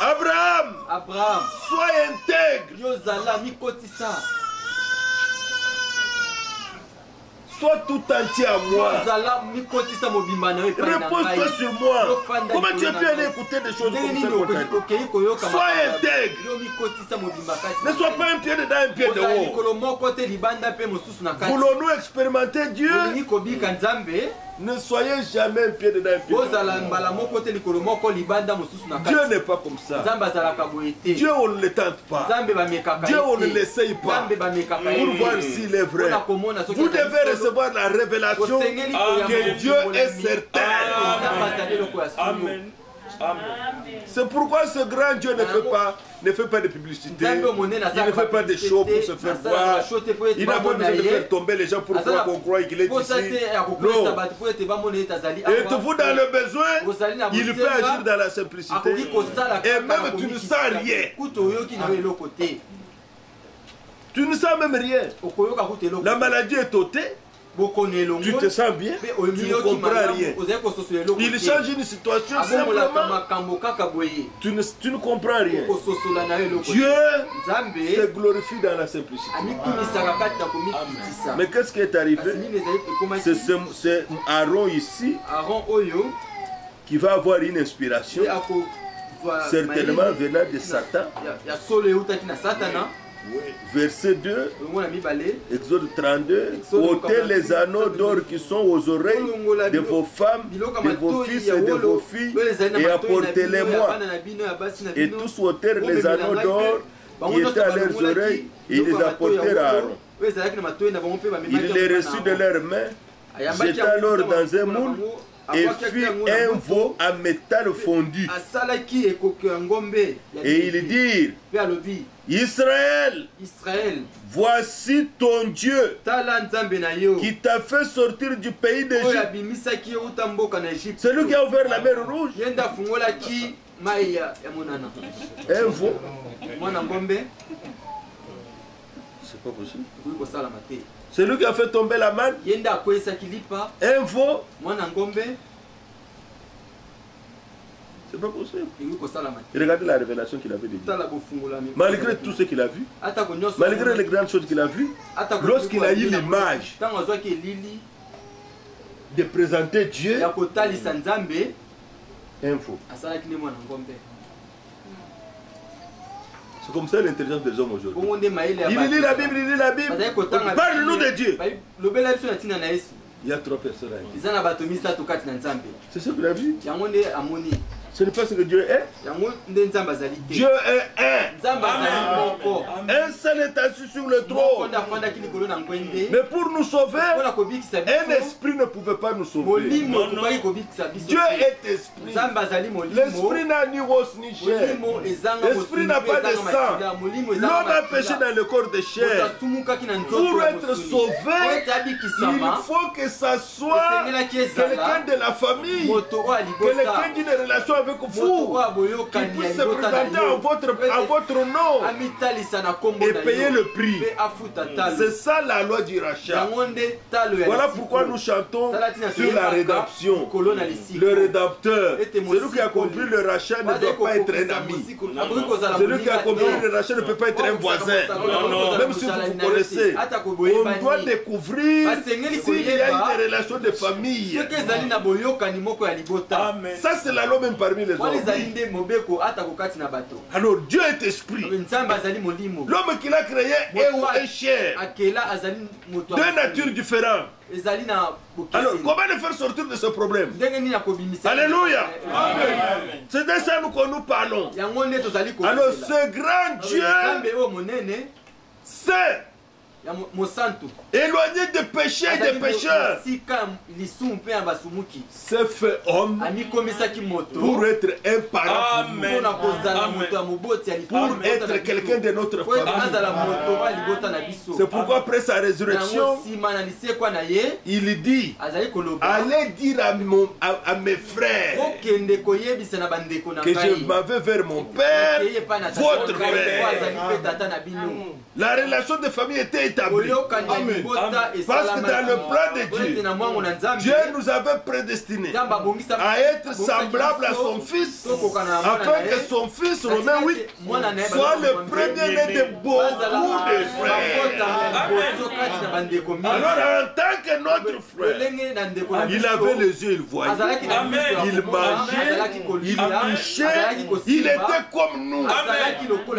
Abraham, sois intègre. Sois tout entier à moi. Repose-toi sur moi. Comment tu as pu aller écouter des choses comme ça? Sois intègre. Ne sois pas un pied dedans, un pied dehors. Voulons-nous expérimenter Dieu? Ne soyez jamais un pied dedans, un pied dehors. Dieu n'est pas comme ça. Dieu, on ne le tente pas. Dieu, on ne l'essaye pas pour voir s'il est vrai. Vous devez recevoir la révélation que Dieu est certain. Amen. C'est pourquoi ce grand Dieu ne fait pas de publicité. Il ne fait pas de show pour se faire voir. Il n'a pas besoin de faire tomber les gens pour voir qu'on croit qu'il est ici. Non. Et vous dans le besoin, il peut agir dans la simplicité. Et même tu ne sens rien. Tu ne sens même rien. La maladie est ôtée. Tu te sens bien, tu ne comprends rien. Il change une situation simplement. Tu ne comprends rien. Dieu se glorifie dans la simplicité. Mais qu'est-ce qui est arrivé? C'est Aaron ici qui va avoir une inspiration, certainement venant de Satan. Verset 2, Exode 32, ôtez les anneaux d'or qui sont aux oreilles de vos femmes, de vos fils et de vos filles, et apportez-les-moi. Et tous ôtèrent les anneaux d'or qui étaient à leurs oreilles, et ils les apportèrent à Aaron. Il les reçut de leurs mains, jeta l'or dans un moule, et fit un veau à métal fondu. Et ils dirent, Israël, voici ton Dieu qui t'a fait sortir du pays d'Égypte. C'est lui qui a ouvert la mer Rouge. Un veau. C'est pas possible. C'est lui qui a fait tomber la manne. Un veau. C'est pas possible. Regardez la révélation qu'il avait de Dieu. Malgré tout ce qu'il a vu, malgré les grandes choses qu'il a vues, lorsqu'il a eu l'image de présenter Dieu, un faux. C'est comme ça l'intelligence des hommes aujourd'hui. Il lit la Bible, il lit la Bible. Parle-nous de Dieu. Il y a 3 personnes là. C'est ce qu'il a vu. Ce n'est pas ce que Dieu est. Dieu est un. Un seul est assis sur le trône. Mais pour nous sauver, un esprit ne pouvait pas nous sauver. Dieu est esprit. L'esprit n'a ni os ni chair. L'esprit n'a pas de sang. L'homme a péché dans le corps de chair. Pour être sauvé, il faut que ça soit quelqu'un de la famille, quelqu'un d'une relation avec vous, qui puisse se présenter à votre nom et payer le prix. C'est ça la loi du rachat. Voilà pourquoi nous chantons sur la rédemption. Le rédempteur, celui qui a compris le rachat ne doit pas être un ami. Celui qui a compris le rachat ne peut pas être un voisin. Même si vous vous connaissez, on doit découvrir s'il y a une relation de famille. Ça c'est la loi même parmi les hommes. Alors Dieu est esprit. L'homme qu'il a créé est chair. Deux natures différentes. Alors comment le faire sortir de ce problème? Alléluia. C'est de ça que nous parlons. Alors ce grand Dieu, c'est éloigné des péchés et des pécheurs, c'est fait homme pour être un parent pour être quelqu'un de notre famille. C'est pourquoi après sa résurrection, il dit, allez dire à mes frères que je m'en vais vers mon père, votre père. La relation de famille était établie. Amen. Parce que dans le plan de Dieu, Dieu nous avait prédestinés à être semblables à son fils, afin que son fils, Romains 8, soit le premier-né de beaucoup de frères. Alors en tant que notre frère, il avait les yeux, il voyait, il mangeait, il touchait, il était comme nous,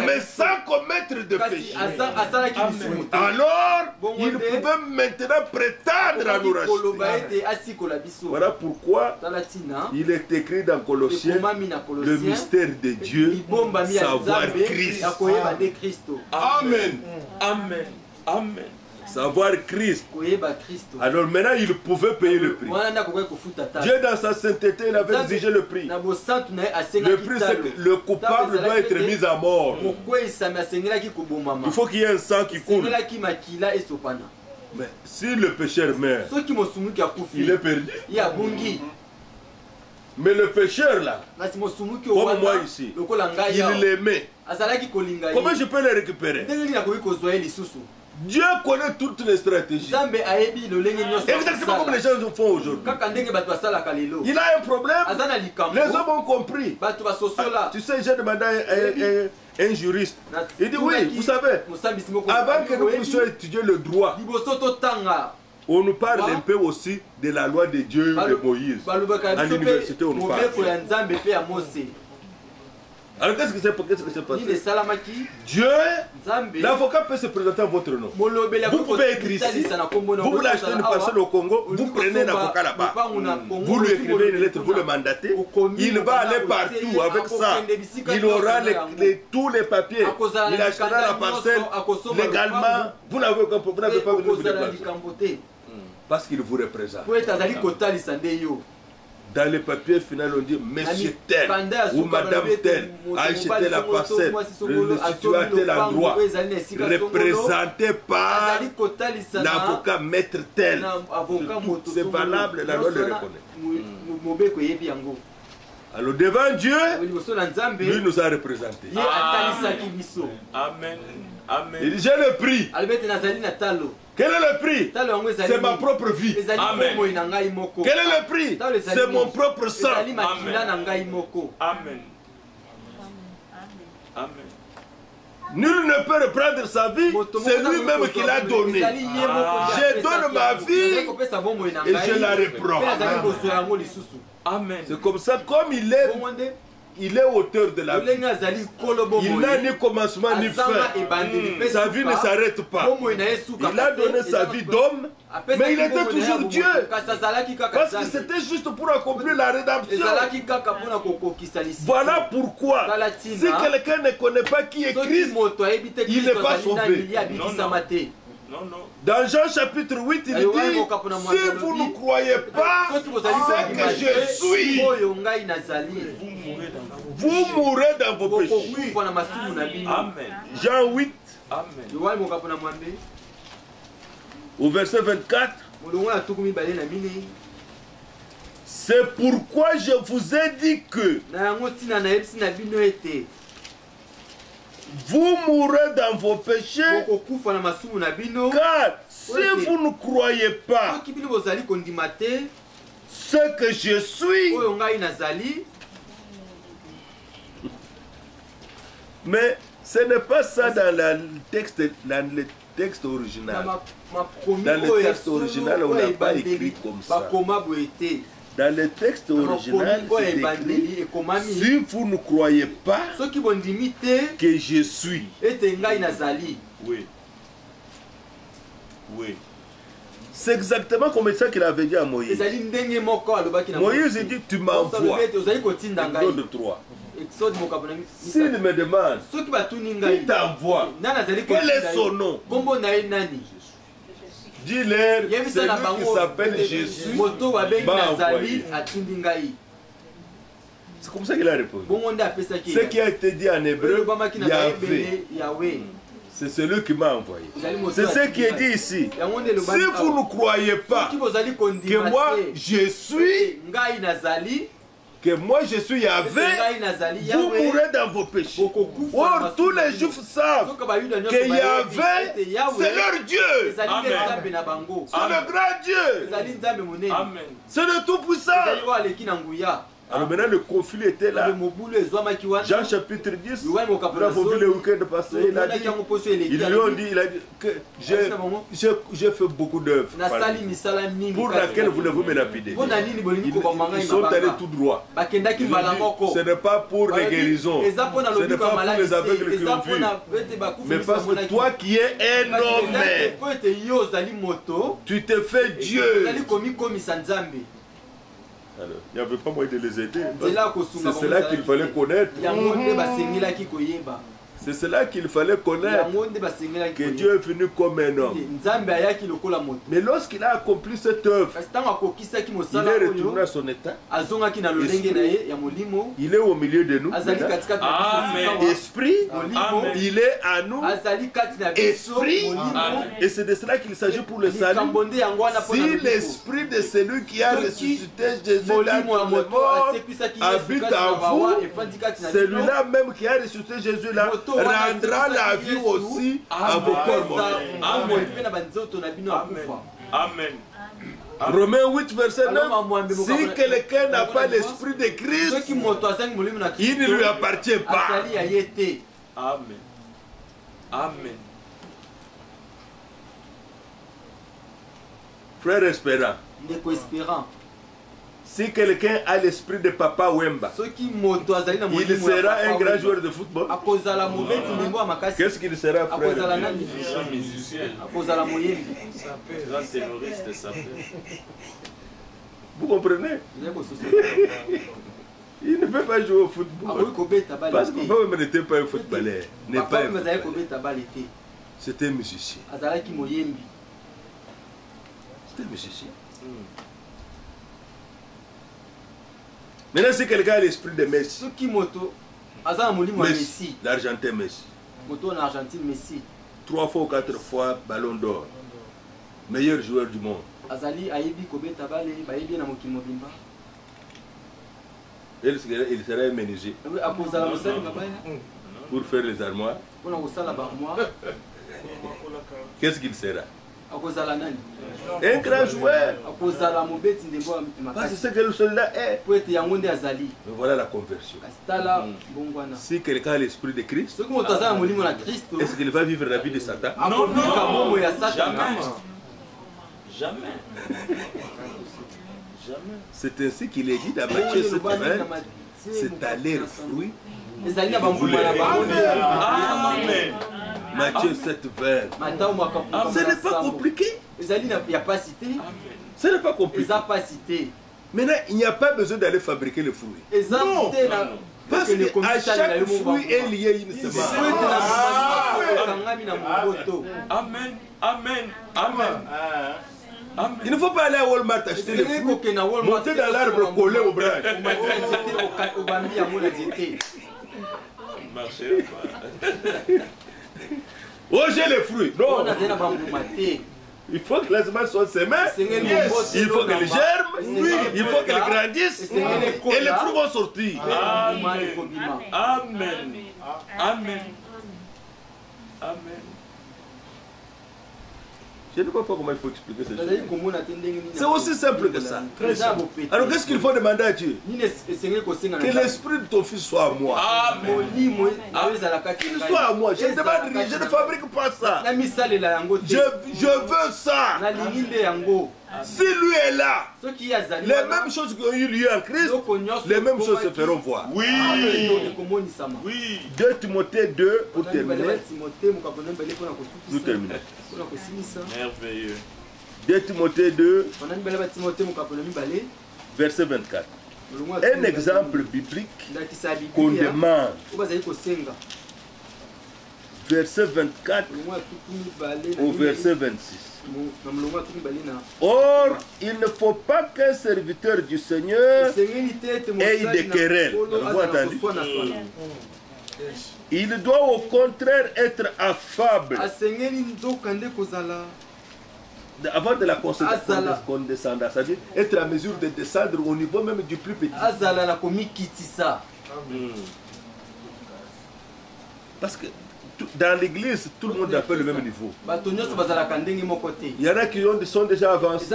mais sans commettre de péché. Alors, il pouvait maintenant prétendre à nous racheter. Voilà pourquoi il est écrit dans Colossiens, le mystère de Dieu, savoir Christ. Amen. Amen. Amen. savoir Christ. Alors maintenant, il pouvait payer le prix. Dieu, dans sa sainteté, il avait exigé le prix. Le prix, c'est que le coupable doit être mis à mort. Il faut qu'il y ait un sang qui coule. Mais si le pécheur meurt, il est perdu. Mais le pécheur là, comme moi ici, il l'aimait. Comment je peux le récupérer? Dieu connaît toutes les stratégies. Exactement comme les gens font aujourd'hui. Il a un problème. Les hommes ont compris. Tu sais, j'ai demandé à un juriste. Il dit oui, vous savez, avant que nous puissions étudier le droit, on nous parle un peu aussi de la loi de Dieu de Moïse. À l'université, on nous parle. Alors qu'est-ce qui s'est passé? Dieu, l'avocat peut se présenter en votre nom. Vous pouvez être ici, vous voulez acheter une parcelle au Congo, vous prenez un avocat là-bas, vous lui écrivez une lettre, vous le mandatez, il va aller partout avec ça, il aura tous les papiers, il achètera la parcelle légalement, vous n'avez pas besoin de vous déplacer. Parce qu'il vous représente. Dans les papiers final, on dit monsieur tel ou madame tel a acheté la parcelle, le situé à tel endroit, représenté par l'avocat maître tel. C'est valable, la loi le reconnaît. Alors devant Dieu, lui nous a représentés. Amen. Amen. Il dit j'ai le prix. Quel est le prix? C'est ma propre vie. Amen. Quel est le prix? C'est mon propre sang. Amen. Amen. Amen. Nul ne peut reprendre sa vie, c'est lui-même qui l'a donné. Je donne ma vie et je la reprends. Amen. C'est comme ça, comme il est auteur de la vie. Il n'a ni commencement ni fin. Sa vie ne s'arrête pas. Il a donné sa vie d'homme, mais il était toujours Dieu. Parce que c'était juste pour accomplir la rédemption. Voilà pourquoi, si quelqu'un ne connaît pas qui est Christ, il n'est pas sauvé. Dans Jean chapitre 8, il dit, si vous ne croyez pas ce que je suis, vous mourrez dans vos péchés. Amen. Jean 8, Amen. au verset 24. C'est pourquoi je vous ai dit que vous mourrez dans vos péchés, car si vous ne croyez pas ce que je suis, mais ce n'est pas ça dans le texte original. Dans le texte original, on n'a pas écrit comme ça. Dans le texte original, c'est écrit, si vous ne croyez pas que je suis. Oui. Oui. C'est exactement comme ça qu'il avait dit à Moïse. Moïse dit, tu m'envoies. Exode 3. S'il me demande, qui t'envoie? Quel est son nom? Dis-leur, c'est lui qui s'appelle Jésus m'a envoyé. C'est comme ça qu'il a répondu. Ce qui a été dit en hébreu, Yahvé. C'est celui qui m'a envoyé. C'est ce qui est dit ici. Si vous ne croyez pas que moi je suis, Yahvé, vous mourrez dans vos péchés. Or, tous les Juifs savent que Yahvé, c'est leur Dieu. Amen. C'est le grand Dieu. Amen. C'est le Tout-Puissant. Alors maintenant le conflit était là. Jean chapitre 10, nous avons vu le week-end passé, il a dit que j'ai fait beaucoup d'œuvres pour laquelle voulez-vous me lapider. Ils sont allés tout droit. Ce n'est pas pour les guérisons, ce n'est pas pour les aveugles qui ont vu, mais parce que toi qui es un homme, tu te fais Dieu. Alors, il n'y avait pas moyen de les aider. C'est cela qu'il fallait connaître. C'est cela qu'il fallait connaître, que Dieu est venu comme un homme. Mais lorsqu'il a accompli cette œuvre, il est retourné à son état. Il est au milieu de nous. Amen. Esprit, il est à nous. Esprit, et c'est de cela qu'il s'agit pour le salut. Si l'esprit de celui qui a ressuscité Jésus dans le mort habite en vous, celui-là même qui a ressuscité Jésus là rendra la vie aussi à vos corps mortels. Amen. Romains 8, verset 9. Si quelqu'un n'a pas l'esprit de Christ, il ne lui appartient pas. Amen. Amen. Frère espérant. Si quelqu'un a l'esprit de Papa Wemba, il sera un grand joueur de football. Qu'est-ce qu'il sera, frère? Vous comprenez? Il ne peut pas jouer au football. Parce que Papa Wemba n'était pas un footballeur. C'était un musicien. C'était un musicien. Maintenant, si quelqu'un a l'esprit de Messi, l'Argentin Messi, 3 fois ou 4 fois Ballon d'Or, meilleur joueur du monde. Il sera un menuisier pour faire les armoires. Qu'est-ce qu'il sera? Un grand joueur. Parce que c'est que le soldat est. Mais voilà la conversion. Si quelqu'un a l'esprit de Christ, est-ce qu'il va vivre la vie de Satan? Non, non, jamais. Jamais. Jamais. C'est ainsi qu'il est dit dans Matthieu 7, 20, c'est à leur fruit. Amen. Matthieu 7, 20. Ce n'est pas compliqué. Ce n'est pas compliqué. Maintenant, il n'y a pas besoin d'aller fabriquer le fruit. Non. Parce qu'à chaque fruit est lié une semence. Amen. Amen. Amen. Il ne faut pas aller à Walmart acheter les fruits, monter dans l'arbre, coller au branche. Oh, j'ai les fruits. Non. Il faut que les semences soient semées. Il faut qu'elles germent. Il faut qu'elles grandissent. Et les fruits vont sortir. Amen. Amen. Amen. Amen. Je ne sais pas comment il faut expliquer cette chose. C'est aussi simple que ça. Alors qu'est-ce qu'il faut demander à Dieu? Que l'esprit de ton fils soit à moi. Amen. Qu'il soit à moi. Je ne demande rien, je ne fabrique pas ça. Je veux ça. Si lui est là, les mêmes choses qui ont eu lieu en Christ, les mêmes choses se feront voir. Oui. Oui. 2 Timothée 2 pour terminer. Nous terminons. Merveilleux. 2 Timothée 2, verset 24. Un exemple biblique qu'on demande. Verset 24 au verset 26. Or, il ne faut pas qu'un serviteur du Seigneur ait des querelles. Vous entendez? Il doit au contraire être affable. Avant de la condescendance, c'est-à-dire être à mesure de descendre au niveau même du plus petit. Parce que dans l'église, tout le monde n'a pas le même niveau. Il y en a qui sont déjà avancés.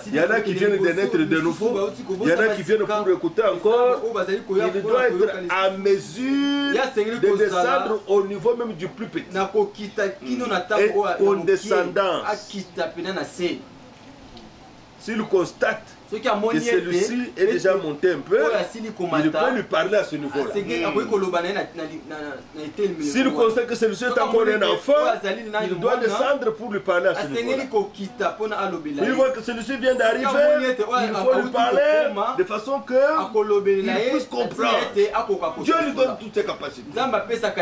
Il y en a qui viennent de naître de nouveau. Il y en a qui viennent pour écouter encore. Il doit être à mesure de descendre au niveau même du plus petit. Et condescendance. S'il constate que celui-ci est déjà monté un peu, il peut lui parler à ce niveau-là. S'il constate que celui-ci est encore un enfant, il doit descendre pour lui parler à ce niveau-là. Il voit que celui-ci vient d'arriver, il faut lui parler de façon qu'il puisse comprendre. Dieu lui donne toutes ses capacités.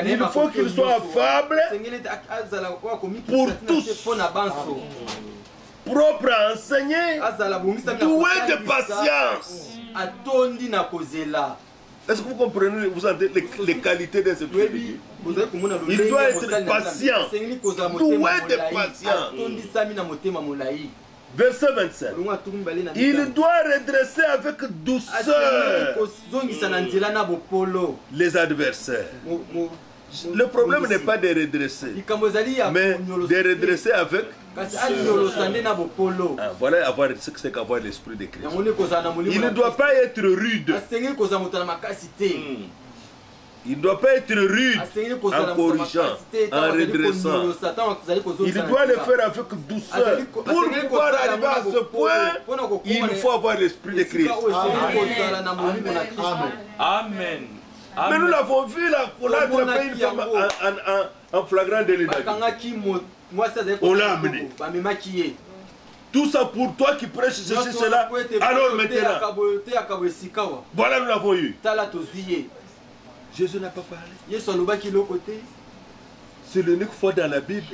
Il faut qu'il soit affable pour tous, propre à enseigner, doué de patience. Est-ce que vous comprenez, vous entendez les qualités de ce truc? Il doit être patient, doué de patience. Verset 27. Il doit redresser avec douceur les adversaires. Le problème n'est pas de redresser, mais de redresser avec. Voilà ce que c'est qu'avoir l'esprit de Christ. Il ne doit pas être rude. Il ne doit pas être rude en corrigeant, en redressant. Il doit le faire avec douceur. Pour pouvoir arriver à ce point, il faut avoir l'esprit de Christ. Amen. Mais nous l'avons vu là, on l'a attrapé une femme en flagrant délit. On l'a amené. Tout ça pour toi qui prêches ceci, cela. Alors maintenant, voilà, nous l'avons eu. Jésus n'a pas parlé. C'est l'unique fois dans la Bible.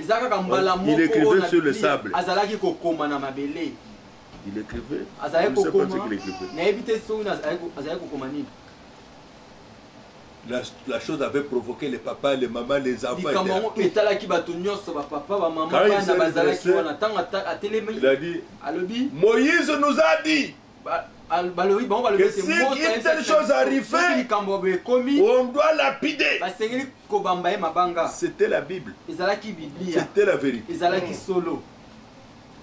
Il écrivait sur le sable. Il écrivait. Je ne sais pas ce qu'il écrivait. La chose avait provoqué les papas, les mamans, les enfants. Quand il a dit, Moïse nous a dit que si une telle chose arrivait, on doit lapider. C'était la Bible. C'était la vérité.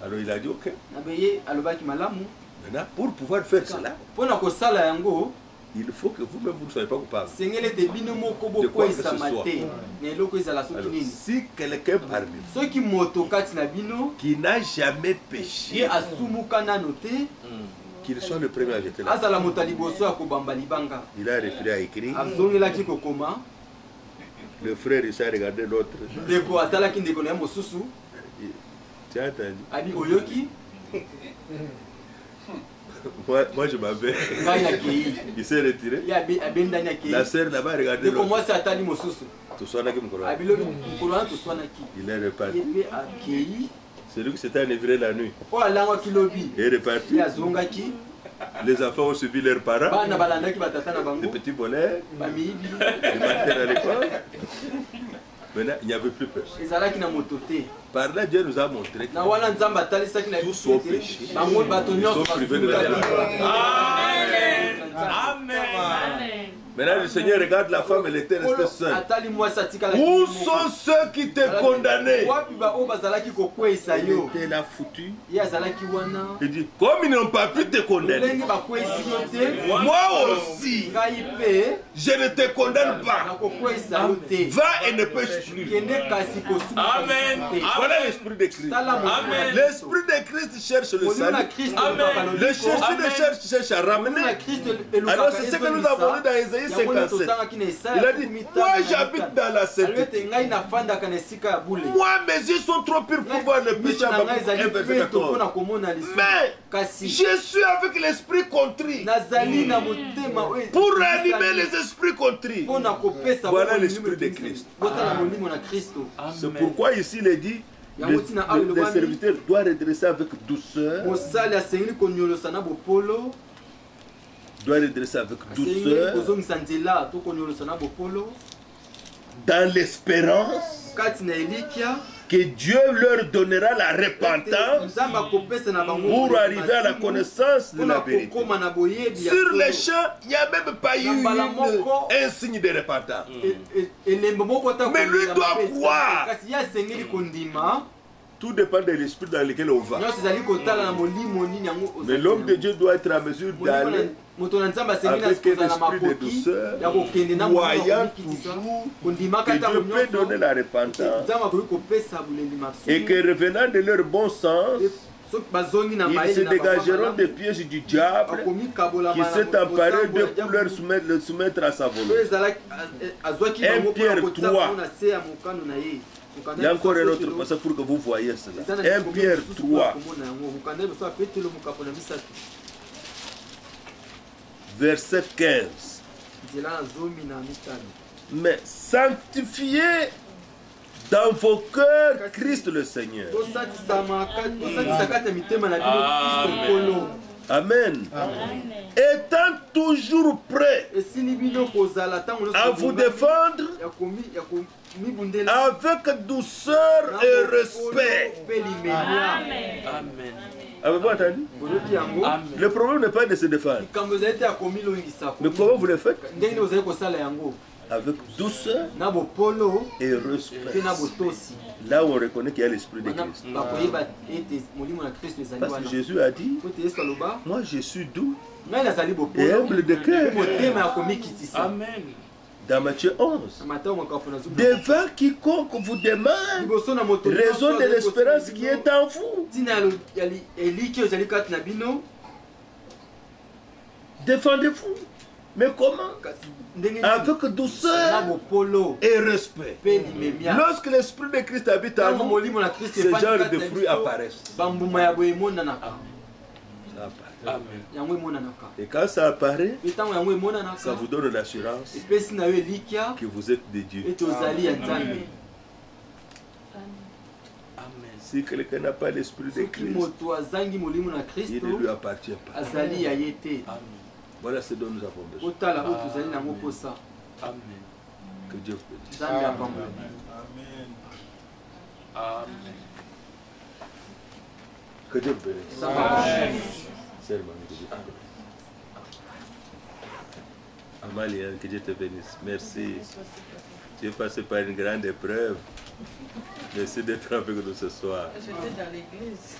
Alors il a dit ok. Maintenant, pour pouvoir faire cela, il faut que vous-même vous ne soyez pas coupable de quoi que ce soit. Alors, si quelqu'un parmi vous qui n'a jamais péché, qu'il soit le premier à jeter la pierre. Il a référé à écrire. Le frère il s'est regardé l'autre. Tu as entendu? Moi je m'avais. Il s'est retiré. La sœur là-bas regardé l'autre. Il est reparti. C'est lui qui s'était enivré la nuit. Il est reparti. Les enfants ont suivi leurs parents. Les petits volets. Les matin à l'école. Maintenant, il n'y avait plus personne. Par là, Dieu nous a montré que tous sont péchés. Ils sont privés de la vie. Amen. Amen. Maintenant, le Seigneur regarde la femme, elle était restée seule. Où sont ceux qui t'ont condamné? Elle était là foutue. Il dit, comme ils n'ont pas pu te condamner, moi aussi, je ne te condamne pas. Va et ne pêche plus. Amen. Voilà l'esprit de Christ. L'esprit de Christ cherche le salut. Le cherche à ramener. Alors c'est ce que nous avons lu dans Isaïe 57. Il a dit, moi j'habite dans la sainteté. Moi mes yeux sont trop purs pour voir le péché. Mais je suis avec l'esprit contrit pour ranimer les esprits contrits. Voilà l'esprit de Christ. C'est pourquoi ici il est dit, le serviteur doit redresser avec douceur. Doit redresser avec douceur, dans l'espérance que Dieu leur donnera la repentance pour arriver à la connaissance de la vérité. Sur les champs, il n'y a même pas eu un signe de repentance. Mais lui doit croire. Tout dépend de l'esprit dans lequel on va. Mais l'homme de Dieu doit être en mesure d'aller avec un esprit de douceur, croyant toujours que Dieu peut donner la repentance et que revenant de leur bon sens, Ils se dégageront des pièges du diable qui s'est emparé d'eux pour leur soumettre à sa volonté. 1 Pierre 3. Il y a encore un autre passage pour que vous voyez cela. 1 Pierre 3. Verset 15. Mais sanctifiez dans vos cœurs Christ le Seigneur. Amen. Étant toujours prêt à vous défendre avec douceur et respect. Amen. Avez-vous entendu? Le problème n'est pas de se défendre. Mais comment vous le faites? Avec douceur et respect. Là où on reconnaît qu'il y a l'esprit de Christ. Parce que Jésus a dit, moi je suis doux et humble de cœur. Amen. Dans Matthieu 11, devant quiconque vous demande raison de l'espérance qui est en vous, défendez-vous. Mais comment? Avec douceur et respect. Lorsque l'esprit de Christ habite en nous, ce genre de fruits apparaissent. Et quand ça apparaît, ça vous donne l'assurance que vous êtes des dieux. Si quelqu'un n'a pas l'esprit de Christ, il ne lui appartient pas. Voilà ce dont nous avons besoin. Amen. Que Dieu vous bénisse. Amen. Amen. Que Dieu vous bénisse. Amen. Amalia, que Dieu te bénisse. Merci. Tu es passé par une grande épreuve. Merci d'être avec nous ce soir. J'étais dans l'église.